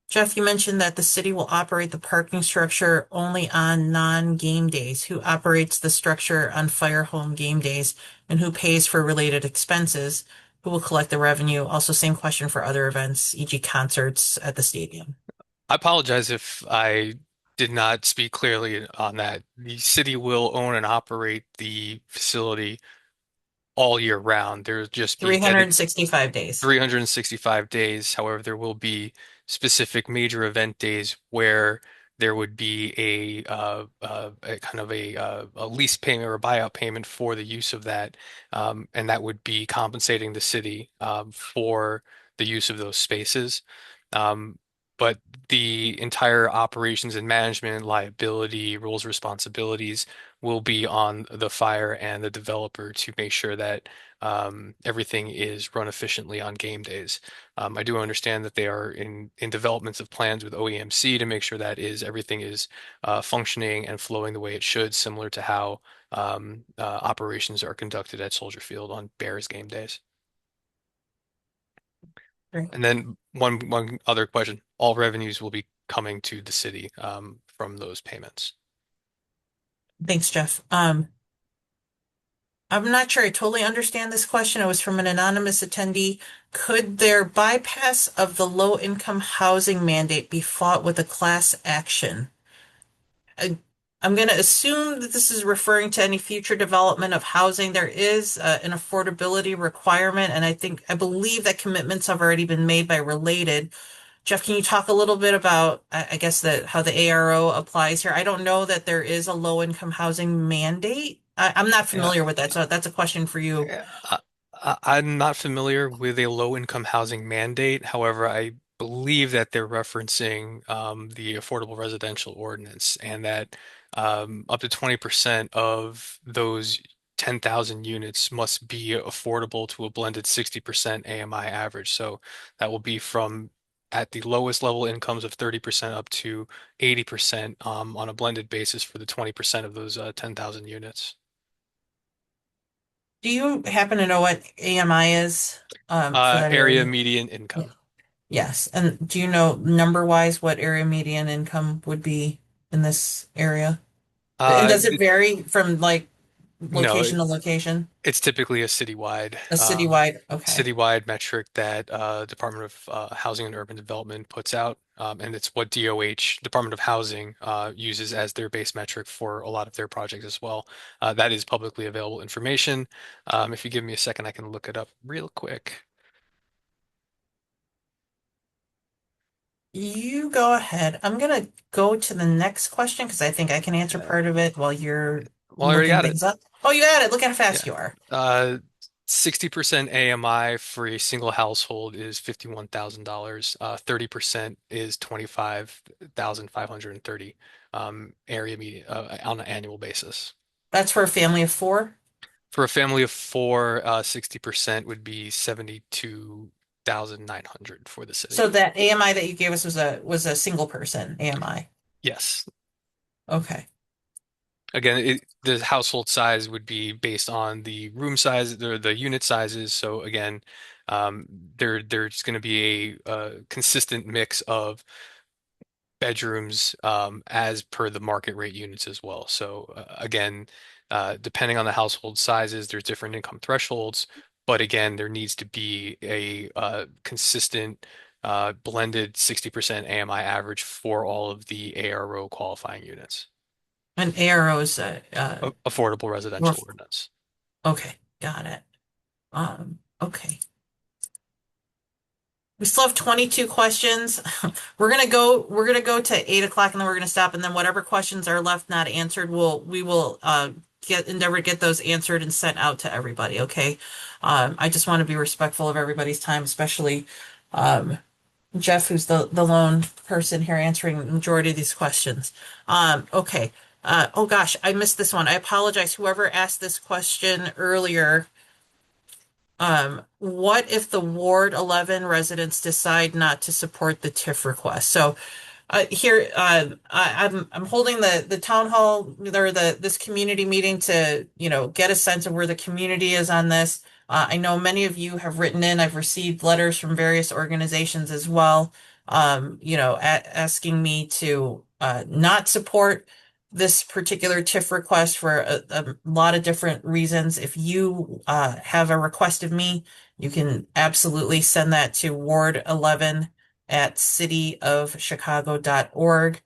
Jeff, you mentioned that the city will operate the parking structure only on non-game days. Who operates the structure on Fire Home game days, and who pays for related expenses? Who will collect the revenue? Also, same question for other events, e.g. concerts at the stadium. I apologize if I did not speak clearly on that. The city will own and operate the facility all year round. There'll just be dedicated 365 days. 365 days. However, there will be specific major event days where there would be a kind of a lease payment or a buyout payment for the use of that, and that would be compensating the city for the use of those spaces. Um, but the entire operations and management, liability, rules, responsibilities will be on the fire and the developer to make sure that everything is run efficiently on game days. I do understand that they are in developments of plans with OEMC to make sure that everything is functioning and flowing the way it should, similar to how operations are conducted at Soldier Field on Bears game days. Great. And then one other question: all revenues will be coming to the city from those payments. Thanks, Jeff. I'm not sure I totally understand this question. It was from an anonymous attendee. Could their bypass of the low-income housing mandate be fought with a class action? I'm going to assume that this is referring to any future development of housing. There is an affordability requirement, and I believe that commitments have already been made by Related. Jeff, can you talk a little bit about, I guess, how the ARO applies here? I don't know that there is a low-income housing mandate. I'm not familiar with that, so that's a question for you. Yeah, I'm not familiar with a low-income housing mandate. However, I believe that they're referencing the Affordable Residential Ordinance, and that up to 20% of those 10,000 units must be affordable to a blended 60% AMI average. So that will be from at the lowest level incomes of 30% up to 80% on a blended basis for the 20% of those 10,000 units. Do you happen to know what AMI is for that Area area? median Yeah. income. Yes. And do you know number wise what area median income would be in this area? And Uh, does it vary from like no, location to location? it's typically a citywide, A citywide? Okay. citywide metric that Department of Housing and Urban Development puts out, and it's what DOH, Department of Housing, uses as their base metric for a lot of their projects as well. That is publicly available information. If you give me a second, I can look it up real quick. You go ahead. I'm gonna go to the next question because I think I can answer Yeah. part of it while you're Well, I already looking got it. things up. Oh, you got it. Look how Yeah. fast you are. Uh, 60% AMI for a single household is $51,000. 30% is 25,530 area median on an annual basis. That's for a family of four. For a family of four, 60% would be 72,900 for the city. So that AMI that you gave us was a single person AMI. Yes. Okay. Again, the household size would be based on the room size, the unit sizes. So again, there's going to be a consistent mix of bedrooms as per the market rate units as well. So again, depending on the household sizes, there's different income thresholds. But again, there needs to be a consistent blended 60% AMI average for all of the ARO qualifying units. An arrows. Affordable residential Rough. ordinance. Okay, got it. Okay. We still have 22 questions. We're gonna go to 8 o'clock and then we're gonna stop and then whatever questions are left not answered, we will endeavor to get those answered and sent out to everybody, okay? I just want to be respectful of everybody's time, especially Jeff, who's the lone person here answering the majority of these questions. Okay. Oh gosh, I missed this one. I apologize. Whoever asked this question earlier. What if the Ward 11 residents decide not to support the TIF request? So here I'm holding the town hall or this community meeting to get a sense of where the community is on this. I know many of you have written in. I've received letters from various organizations as well, asking me to not support this particular TIF request for a lot of different reasons. If you have a request of me, you can absolutely send that to Ward 11 at cityofchicago.org.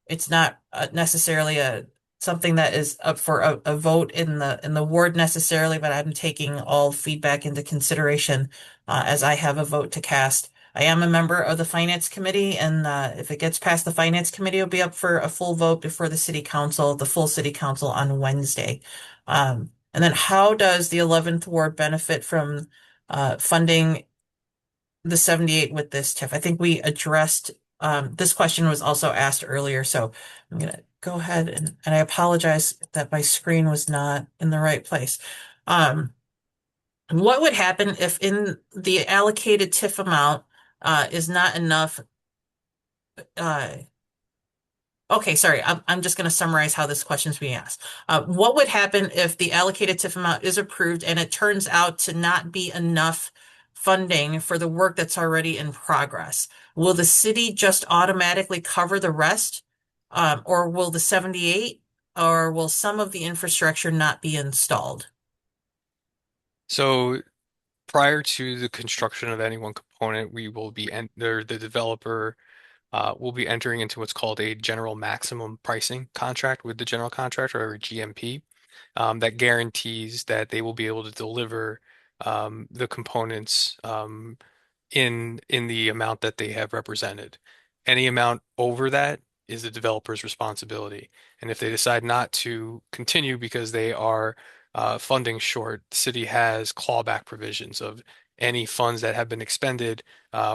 It's not necessarily something that is up for a vote in the ward necessarily, but I'm taking all feedback into consideration as I have a vote to cast. I am a member of the Finance Committee, and if it gets past the Finance Committee, it'll be up for a full vote before the City Council, the full City Council on Wednesday. And then how does the 11th Ward benefit from funding the 78 with this TIF? I think we addressed this question was also asked earlier, so I'm gonna go ahead and I apologize that my screen was not in the right place. What would happen if in the allocated TIF amount is not enough? Okay, sorry. I'm just going to summarize how this question is being asked. What would happen if the allocated TIF amount is approved and it turns out to not be enough funding for the work that's already in progress? Will the city just automatically cover the rest? Or will the 78, or will some of the infrastructure not be installed? So prior to the construction of any one component, we will be the developer will be entering into what's called a general maximum pricing contract with the general contractor, or GMP, that guarantees that they will be able to deliver the components in the amount that they have represented. Any amount over that is the developer's responsibility. And if they decide not to continue because they are funding short, the city has clawback provisions of any funds that have been expended,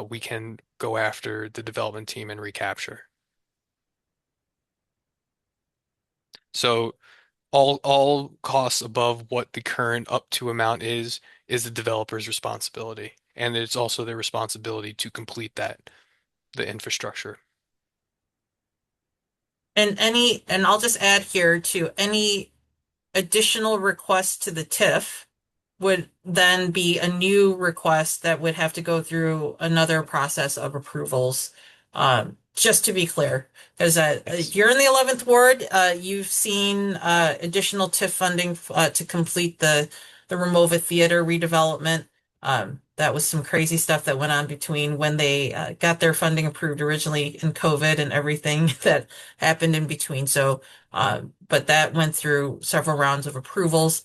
we can go after the development team and recapture. So all costs above what the current up to amount is the developer's responsibility. And it's also their responsibility to complete the infrastructure. And I'll just add here to any additional request to the TIF would then be a new request that would have to go through another process of approvals. Just to be clear, because you're in the 11th ward, you've seen additional TIF funding to complete the Remova Theater redevelopment. That was some crazy stuff that went on between when they got their funding approved originally and COVID and everything that happened in between. So, but that went through several rounds of approvals.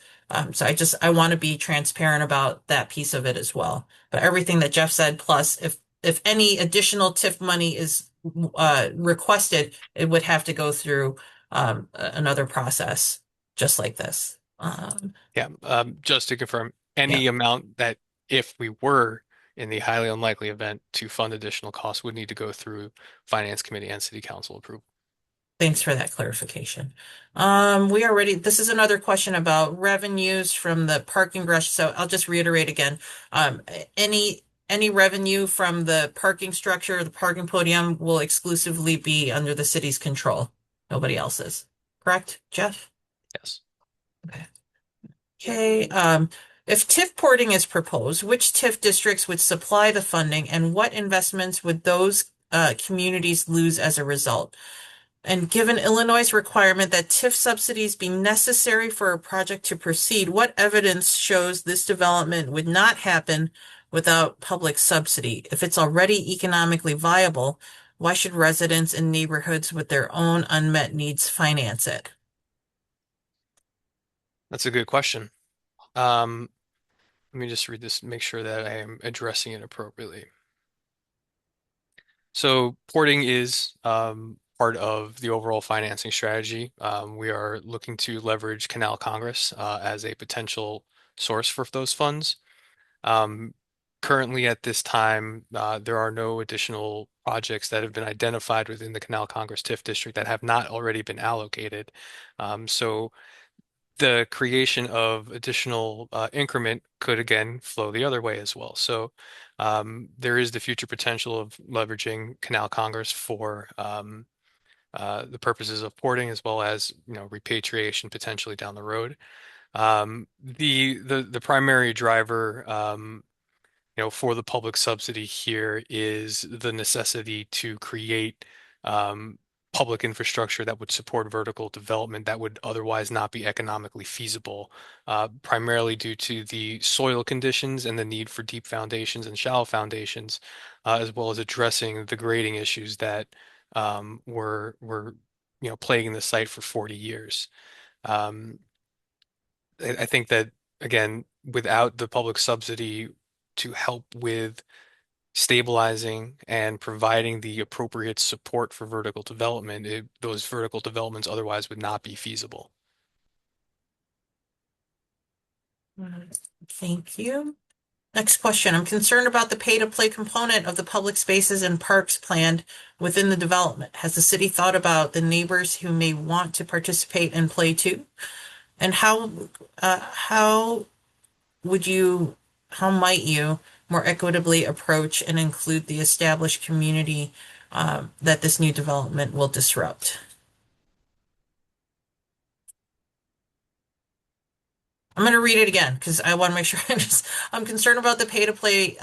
So I want to be transparent about that piece of it as well. But everything that Jeff said, plus if any additional TIF money is requested, it would have to go through another process just like this. Yeah, just to confirm, any amount that if we were in the highly unlikely event to fund additional costs would need to go through Finance Committee and City Council approval. Thanks for that clarification. This is another question about revenues from the parking garage. So I'll just reiterate again. Any revenue from the parking structure, the parking podium will exclusively be under the city's control. Nobody else's. Correct, Jeff? Yes. Okay. Okay. If TIF porting is proposed, which TIF districts would supply the funding and what investments would those communities lose as a result? And given Illinois' requirement that TIF subsidies be necessary for a project to proceed, what evidence shows this development would not happen without public subsidy? If it's already economically viable, why should residents in neighborhoods with their own unmet needs finance it? That's a good question. Let me just read this, make sure that I am addressing it appropriately. So porting is part of the overall financing strategy. We are looking to leverage Canal Congress as a potential source for those funds. Currently at this time, there are no additional projects that have been identified within the Canal Congress TIF district that have not already been allocated. So the creation of additional increment could again flow the other way as well. So there is the future potential of leveraging Canal Congress for the purposes of porting as well as repatriation potentially down the road. The primary driver for the public subsidy here is the necessity to create public infrastructure that would support vertical development that would otherwise not be economically feasible, primarily due to the soil conditions and the need for deep foundations and shallow foundations, as well as addressing the grading issues that were plaguing the site for 40 years. I think that again, without the public subsidy to help with stabilizing and providing the appropriate support for vertical development, those vertical developments otherwise would not be feasible. Thank you. Next question. I'm concerned about the pay-to-play component of the public spaces and parks planned within the development. Has the city thought about the neighbors who may want to participate and play too? And how might you more equitably approach and include the established community that this new development will disrupt? I'm going to read it again because I want to make sure I'm concerned about the pay-to-play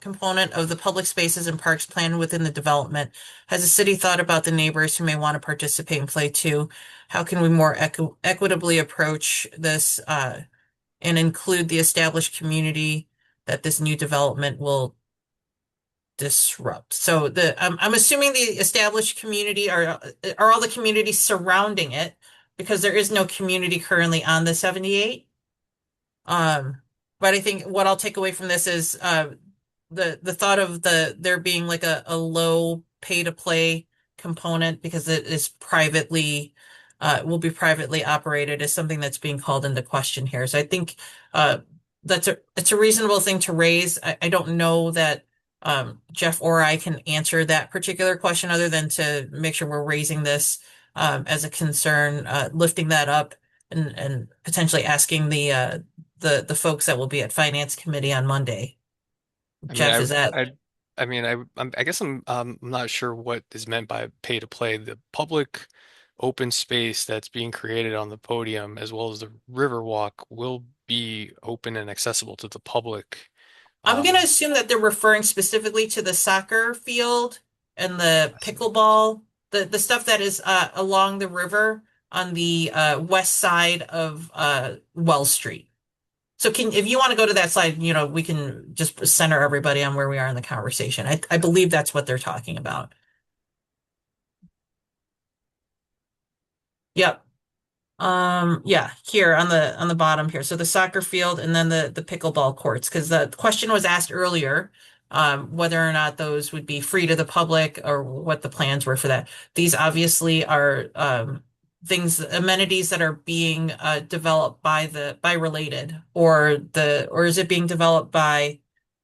component of the public spaces and parks planned within the development. Has the city thought about the neighbors who may want to participate and play too? How can we more equitably approach this and include the established community that this new development will disrupt? So I'm assuming the established community are all the communities surrounding it, because there is no community currently on the 78. But I think what I'll take away from this is the thought of there being like a low pay to play component because it is will be privately operated is something that's being called into question here. So I think it's a reasonable thing to raise. I don't know that Jeff or I can answer that particular question other than to make sure we're raising this as a concern, lifting that up and potentially asking the folks that will be at Finance Committee on Monday. Jeff, is that? I guess I'm not sure what is meant by pay to play. The public open space that's being created on the podium, as well as the Riverwalk, will be open and accessible to the public. I'm going to assume that they're referring specifically to the soccer field and the pickleball, the stuff that is along the river on the west side of Wells Street. So if you want to go to that slide, we can just center everybody on where we are in the conversation. I believe that's what they're talking about. Yep. Yeah, here on the bottom here. So the soccer field and then the pickleball courts, because the question was asked earlier, whether or not those would be free to the public or what the plans were for that. These obviously are amenities that are being developed by Related, or is it being developed by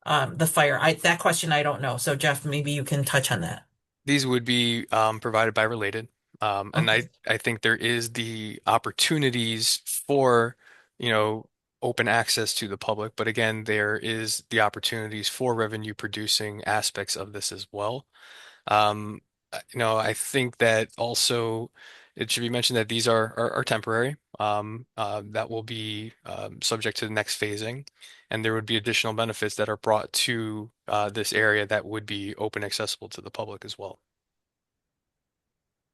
the fire? That question I don't know. So Jeff, maybe you can touch on that. These would be provided by Related. And Okay. I think there is the opportunities for, open access to the public. But again, there is the opportunities for revenue producing aspects of this as well. Um, I think that also it should be mentioned that these are temporary. That will be subject to the next phasing, and there would be additional benefits that are brought to this area that would be open accessible to the public as well.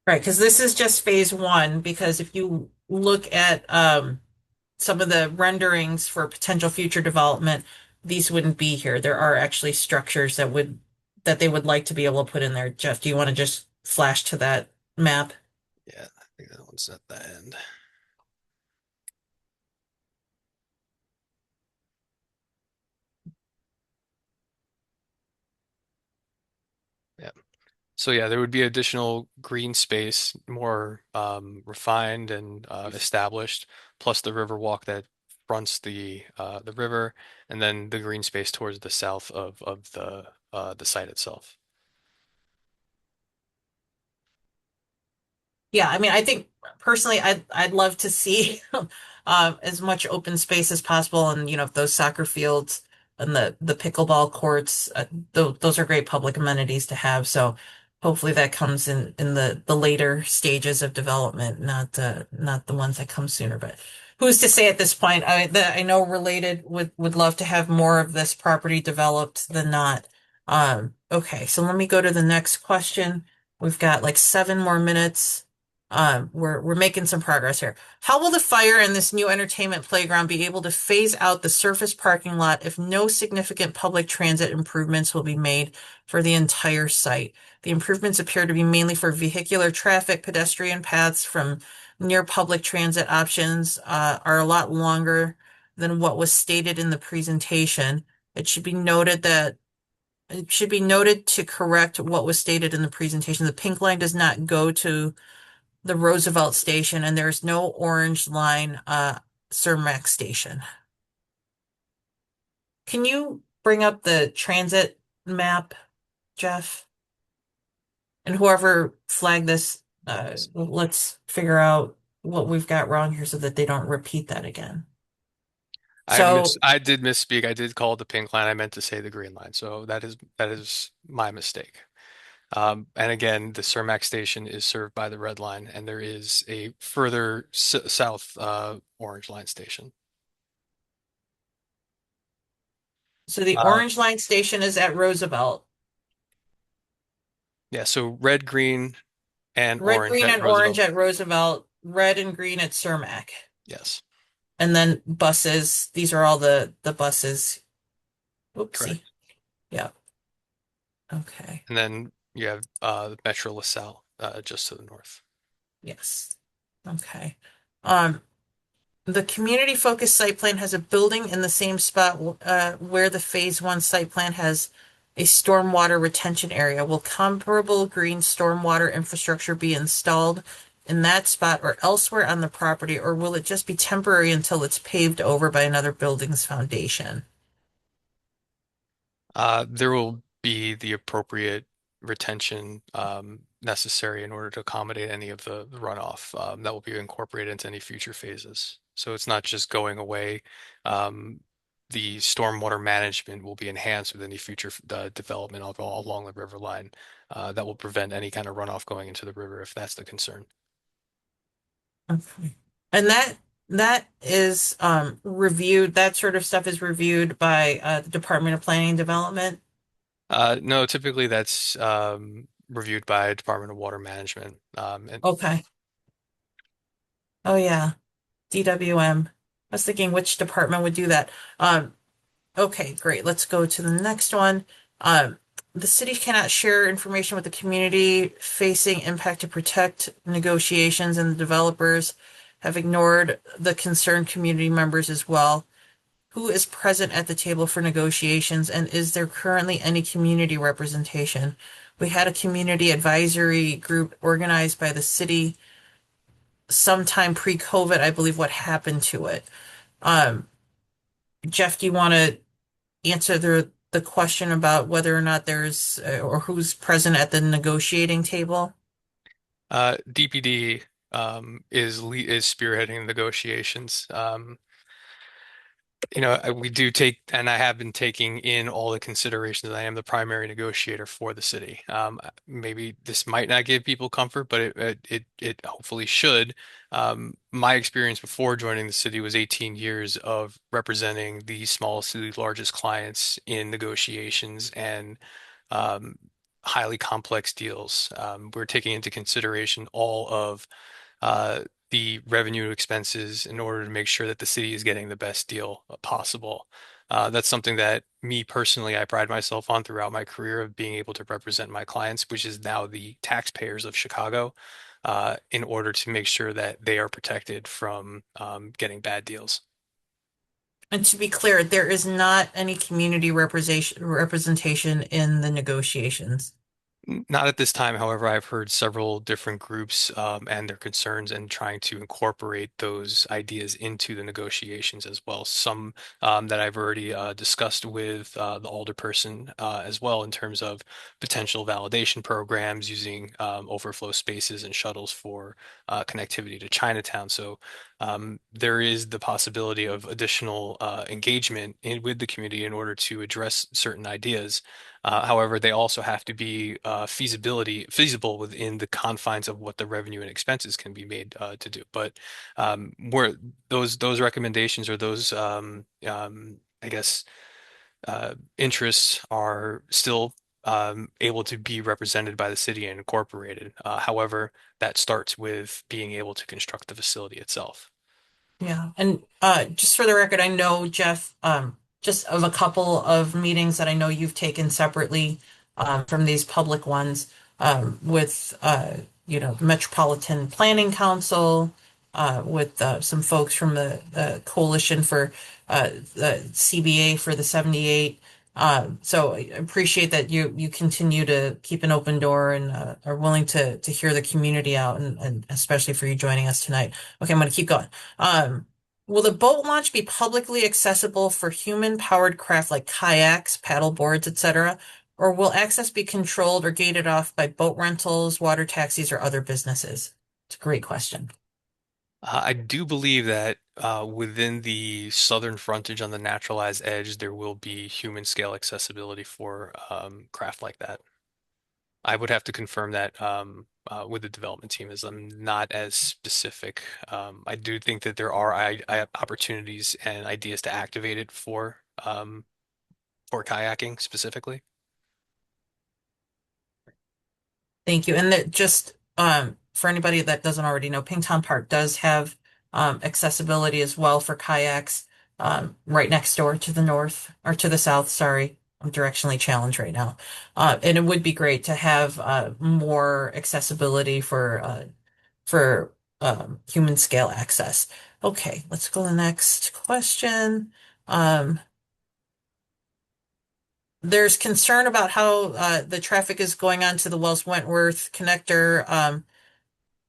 Right, because this is just phase one, because if you look at some of the renderings for potential future development, these wouldn't be here. There are actually structures that they would like to be able to put in there. Jeff, do you want to just flash to that map? Yeah, I think that one's at the end. Yeah. So yeah, there would be additional green space, more refined and established, plus the river walk that fronts the river, and then the green space towards the south of the site itself. Yeah, I mean, I think personally, I'd love to see as much open space as possible, and those soccer fields and the pickleball courts, those are great public amenities to have. So hopefully that comes in the later stages of development, not the ones that come sooner. But who's to say at this point? I know Related would love to have more of this property developed than not. Okay, so let me go to the next question. We've got like 7 more minutes. We're making some progress here. How will the fire and this new entertainment playground be able to phase out the surface parking lot if no significant public transit improvements will be made for the entire site? The improvements appear to be mainly for vehicular traffic. Pedestrian paths from near public transit options are a lot longer than what was stated in the presentation. It should be noted to correct what was stated in the presentation. The pink line does not go to the Roosevelt station, and there's no orange line Cermak station. Can you bring up the transit map, Jeff? And whoever flagged this, let's figure out what we've got wrong here so that they don't repeat that again. So I did misspeak. I did call it the pink line. I meant to say the green line. So that is my mistake. And again, the Cermak station is served by the red line, and there is a further south orange line station. the Uh, orange line station is at Roosevelt. yeah, so red, green, and Red, orange green, at and orange Roosevelt. at Roosevelt, red and green at Cermak. Yes, And then buses, these are all the buses. Oopsie. correct. Yeah. Okay. And then you have the Metro LaSalle just to the north. Yes. Okay. Um, the community focused site plan has a building in the same spot where the phase one site plan has a stormwater retention area. Will comparable green stormwater infrastructure be installed in that spot or elsewhere on the property, or will it just be temporary until it's paved over by another building's foundation? There will be the appropriate retention necessary in order to accommodate any of the runoff that will be incorporated into any future phases. So it's not just going away. The stormwater management will be enhanced with any future development along the river line that will prevent any kind of runoff going into the river if that's the concern. Okay. And that is reviewed, that sort of stuff is reviewed by the Department of Planning and Development. No, typically that's reviewed by Department of Water Management. And Okay. Oh yeah. DWM. I was thinking which department would do that. Okay, great. Let's go to the next one. Um, the city cannot share information with the community facing impact to protect negotiations, and the developers have ignored the concerned community members as well. Who is present at the table for negotiations, and is there currently any community representation? We had a community advisory group organized by the city sometime pre-COVID. I believe what happened to it. Um, Jeff, do you want to answer the question about whether or not there's or who's present at the negotiating table? DPD is spearheading negotiations. We do take, and I have been taking in all the considerations. I am the primary negotiator for the city. Maybe this might not give people comfort, but it hopefully should. My experience before joining the city was 18 years of representing the smallest to the largest clients in negotiations and um, highly complex deals. We're taking into consideration all of uh, the revenue expenses in order to make sure that the city is getting the best deal possible. That's something that me personally, I pride myself on throughout my career of being able to represent my clients, which is now the taxpayers of Chicago, in order to make sure that they are protected from getting bad deals. And to be clear, there is not any community representation in the negotiations. Not at this time. However, I've heard several different groups and their concerns and trying to incorporate those ideas into the negotiations as well. Some that I've already discussed with the alderperson as well in terms of potential validation programs using overflow spaces and shuttles for connectivity to Chinatown. So there is the possibility of additional engagement with the community in order to address certain ideas. However, they also have to be feasible within the confines of what the revenue and expenses can be made to do. But where those recommendations or those I guess interests are still able to be represented by the city and incorporated. However, that starts with being able to construct the facility itself. Yeah, and just for the record, I know Jeff, just of a couple of meetings that I know you've taken separately from these public ones with Metropolitan Planning Council, with some folks from the Coalition for the CBA for the 78. So I appreciate that you continue to keep an open door and are willing to hear the community out, and especially for you joining us tonight. Okay, I'm going to keep going. Um, will the boat launch be publicly accessible for human-powered craft like kayaks, paddle boards, etc., or will access be controlled or gated off by boat rentals, water taxis, or other businesses? It's a great question. I do believe that within the southern frontage on the naturalized edge, there will be human scale accessibility for craft like that. I would have to confirm that with the development team, as I'm not as specific. I do think that there are opportunities and ideas to activate it for kayaking specifically. Thank you. And that just for anybody that doesn't already know, Pingtown Park does have accessibility as well for kayaks right next door to the north or to the south. Sorry, I'm directionally challenged right now. And it would be great to have more accessibility for human scale access. Okay, let's go to the next question. There's concern about how the traffic is going on to the Wells Wentworth connector,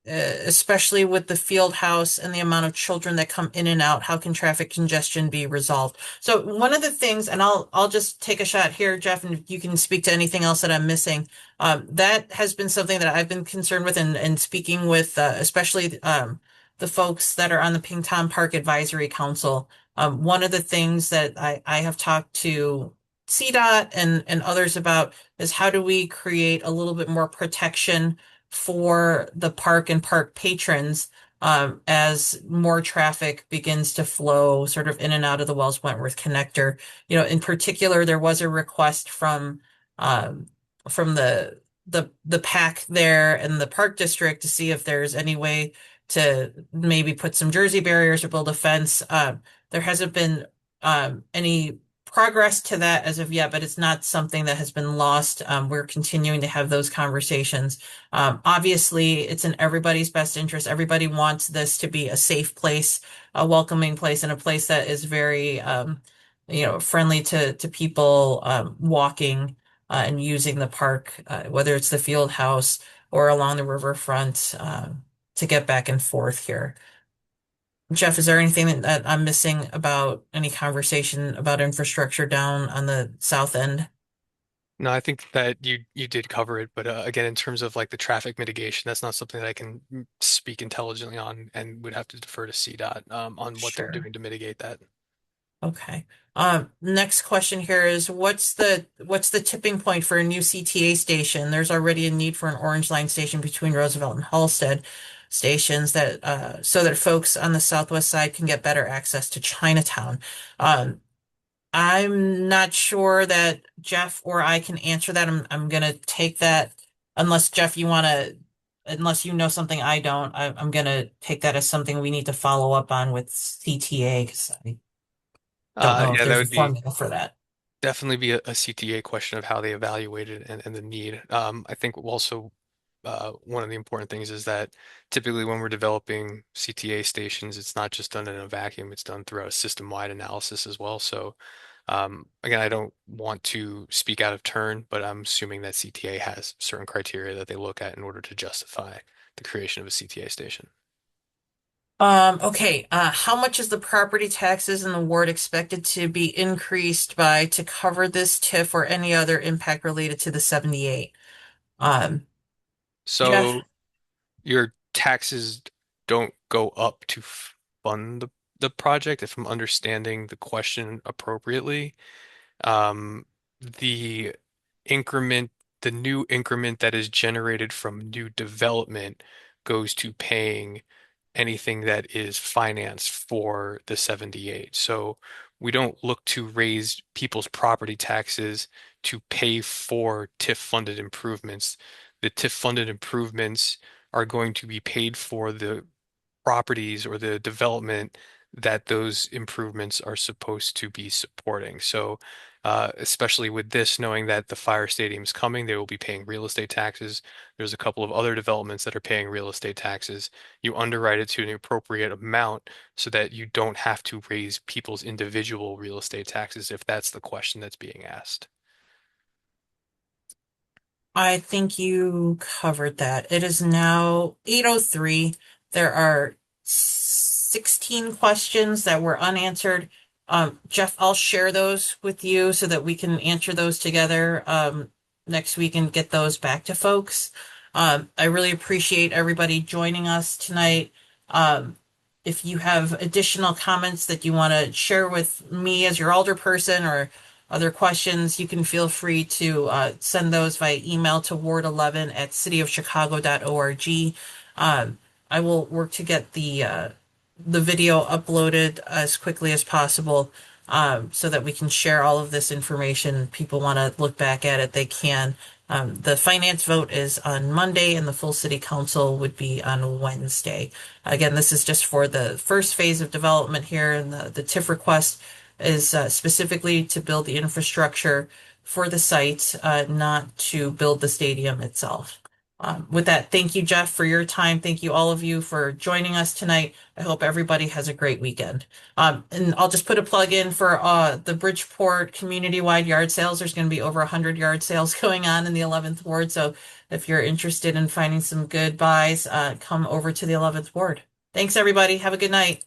especially with the field house and the amount of children that come in and out. How can traffic congestion be resolved? So one of the things, and I'll just take a shot here, Jeff, and you can speak to anything else that I'm missing. That has been something that I've been concerned with, and speaking with especially the folks that are on the Pington Park Advisory Council. One of the things that I have talked to CDOT and others about is how do we create a little bit more protection for the park and park patrons as more traffic begins to flow sort of in and out of the Wells Wentworth connector. In particular, there was a request um, from the PAC there and the Park District to see if there's any way to maybe put some Jersey barriers or build a fence. There hasn't been any progress to that as of yet, but it's not something that has been lost. We're continuing to have those conversations. Obviously, it's in everybody's best interest. Everybody wants this to be a safe place, a welcoming place, and a place that is very, friendly to people walking and using the park, whether it's the field house or along the riverfront, to get back and forth here. Jeff, is there anything that I'm missing about any conversation about infrastructure down on the south end? No, I think that you did cover it, but again, in terms of like the traffic mitigation, that's not something that I can speak intelligently on, and would have to defer to CDOT on what they're Sure. doing to mitigate that. Okay. Next question here is what's the tipping point for a new CTA station? There's already a need for an orange line station between Roosevelt and Halsted stations that so that folks on the southwest side can get better access to Chinatown. Um, I'm not sure that Jeff or I can answer that. I'm gonna take that unless Jeff, unless you know something I don't, I'm gonna take that as something we need to follow up on with CTA because I don't know if Yeah, that there's a would be formula for that. definitely be a CTA question of how they evaluate it and the need. I think also one of the important things is that typically when we're developing CTA stations, it's not just done in a vacuum, it's done throughout a system-wide analysis as well. So again, I don't want to speak out of turn, but I'm assuming that CTA has certain criteria that they look at in order to justify the creation of a CTA station. Okay, how much is the property taxes in the ward expected to be increased by to cover this TIF or any other impact related to the 78? Um, Jeff? So your taxes don't go up to fund the project, if I'm understanding the question appropriately. Um, the increment, the new increment that is generated from new development goes to paying anything that is financed for the 78. So we don't look to raise people's property taxes to pay for TIF funded improvements. The TIF funded improvements are going to be paid for the properties or the development that those improvements are supposed to be supporting. So, especially with this, knowing that the fire stadium's coming, they will be paying real estate taxes. There's a couple of other developments that are paying real estate taxes. You underwrite it to an appropriate amount so that you don't have to raise people's individual real estate taxes if that's the question that's being asked. I think you covered that. It is now 8:03. There are 16 questions that were unanswered. Jeff, I'll share those with you so that we can answer those together next week and get those back to folks. I really appreciate everybody joining us tonight. If you have additional comments that you want to share with me as your alderperson or other questions, you can feel free to send those via email to ward11@cityofchicago.org. I will work to get the video uploaded as quickly as possible so that we can share all of this information. People want to look back at it, they can. The finance vote is on Monday and the full city council would be on Wednesday. Again, this is just for the first phase of development here, and the TIF request is specifically to build the infrastructure for the site, not to build the stadium itself. With that, thank you, Jeff, for your time. Thank you, all of you, for joining us tonight. I hope everybody has a great weekend. And I'll just put a plug in for the Bridgeport community-wide yard sales. There's going to be over 100 yard sales going on in the 11th Ward. So if you're interested in finding some good buys, come over to the 11th Ward. Thanks, everybody. Have a good night.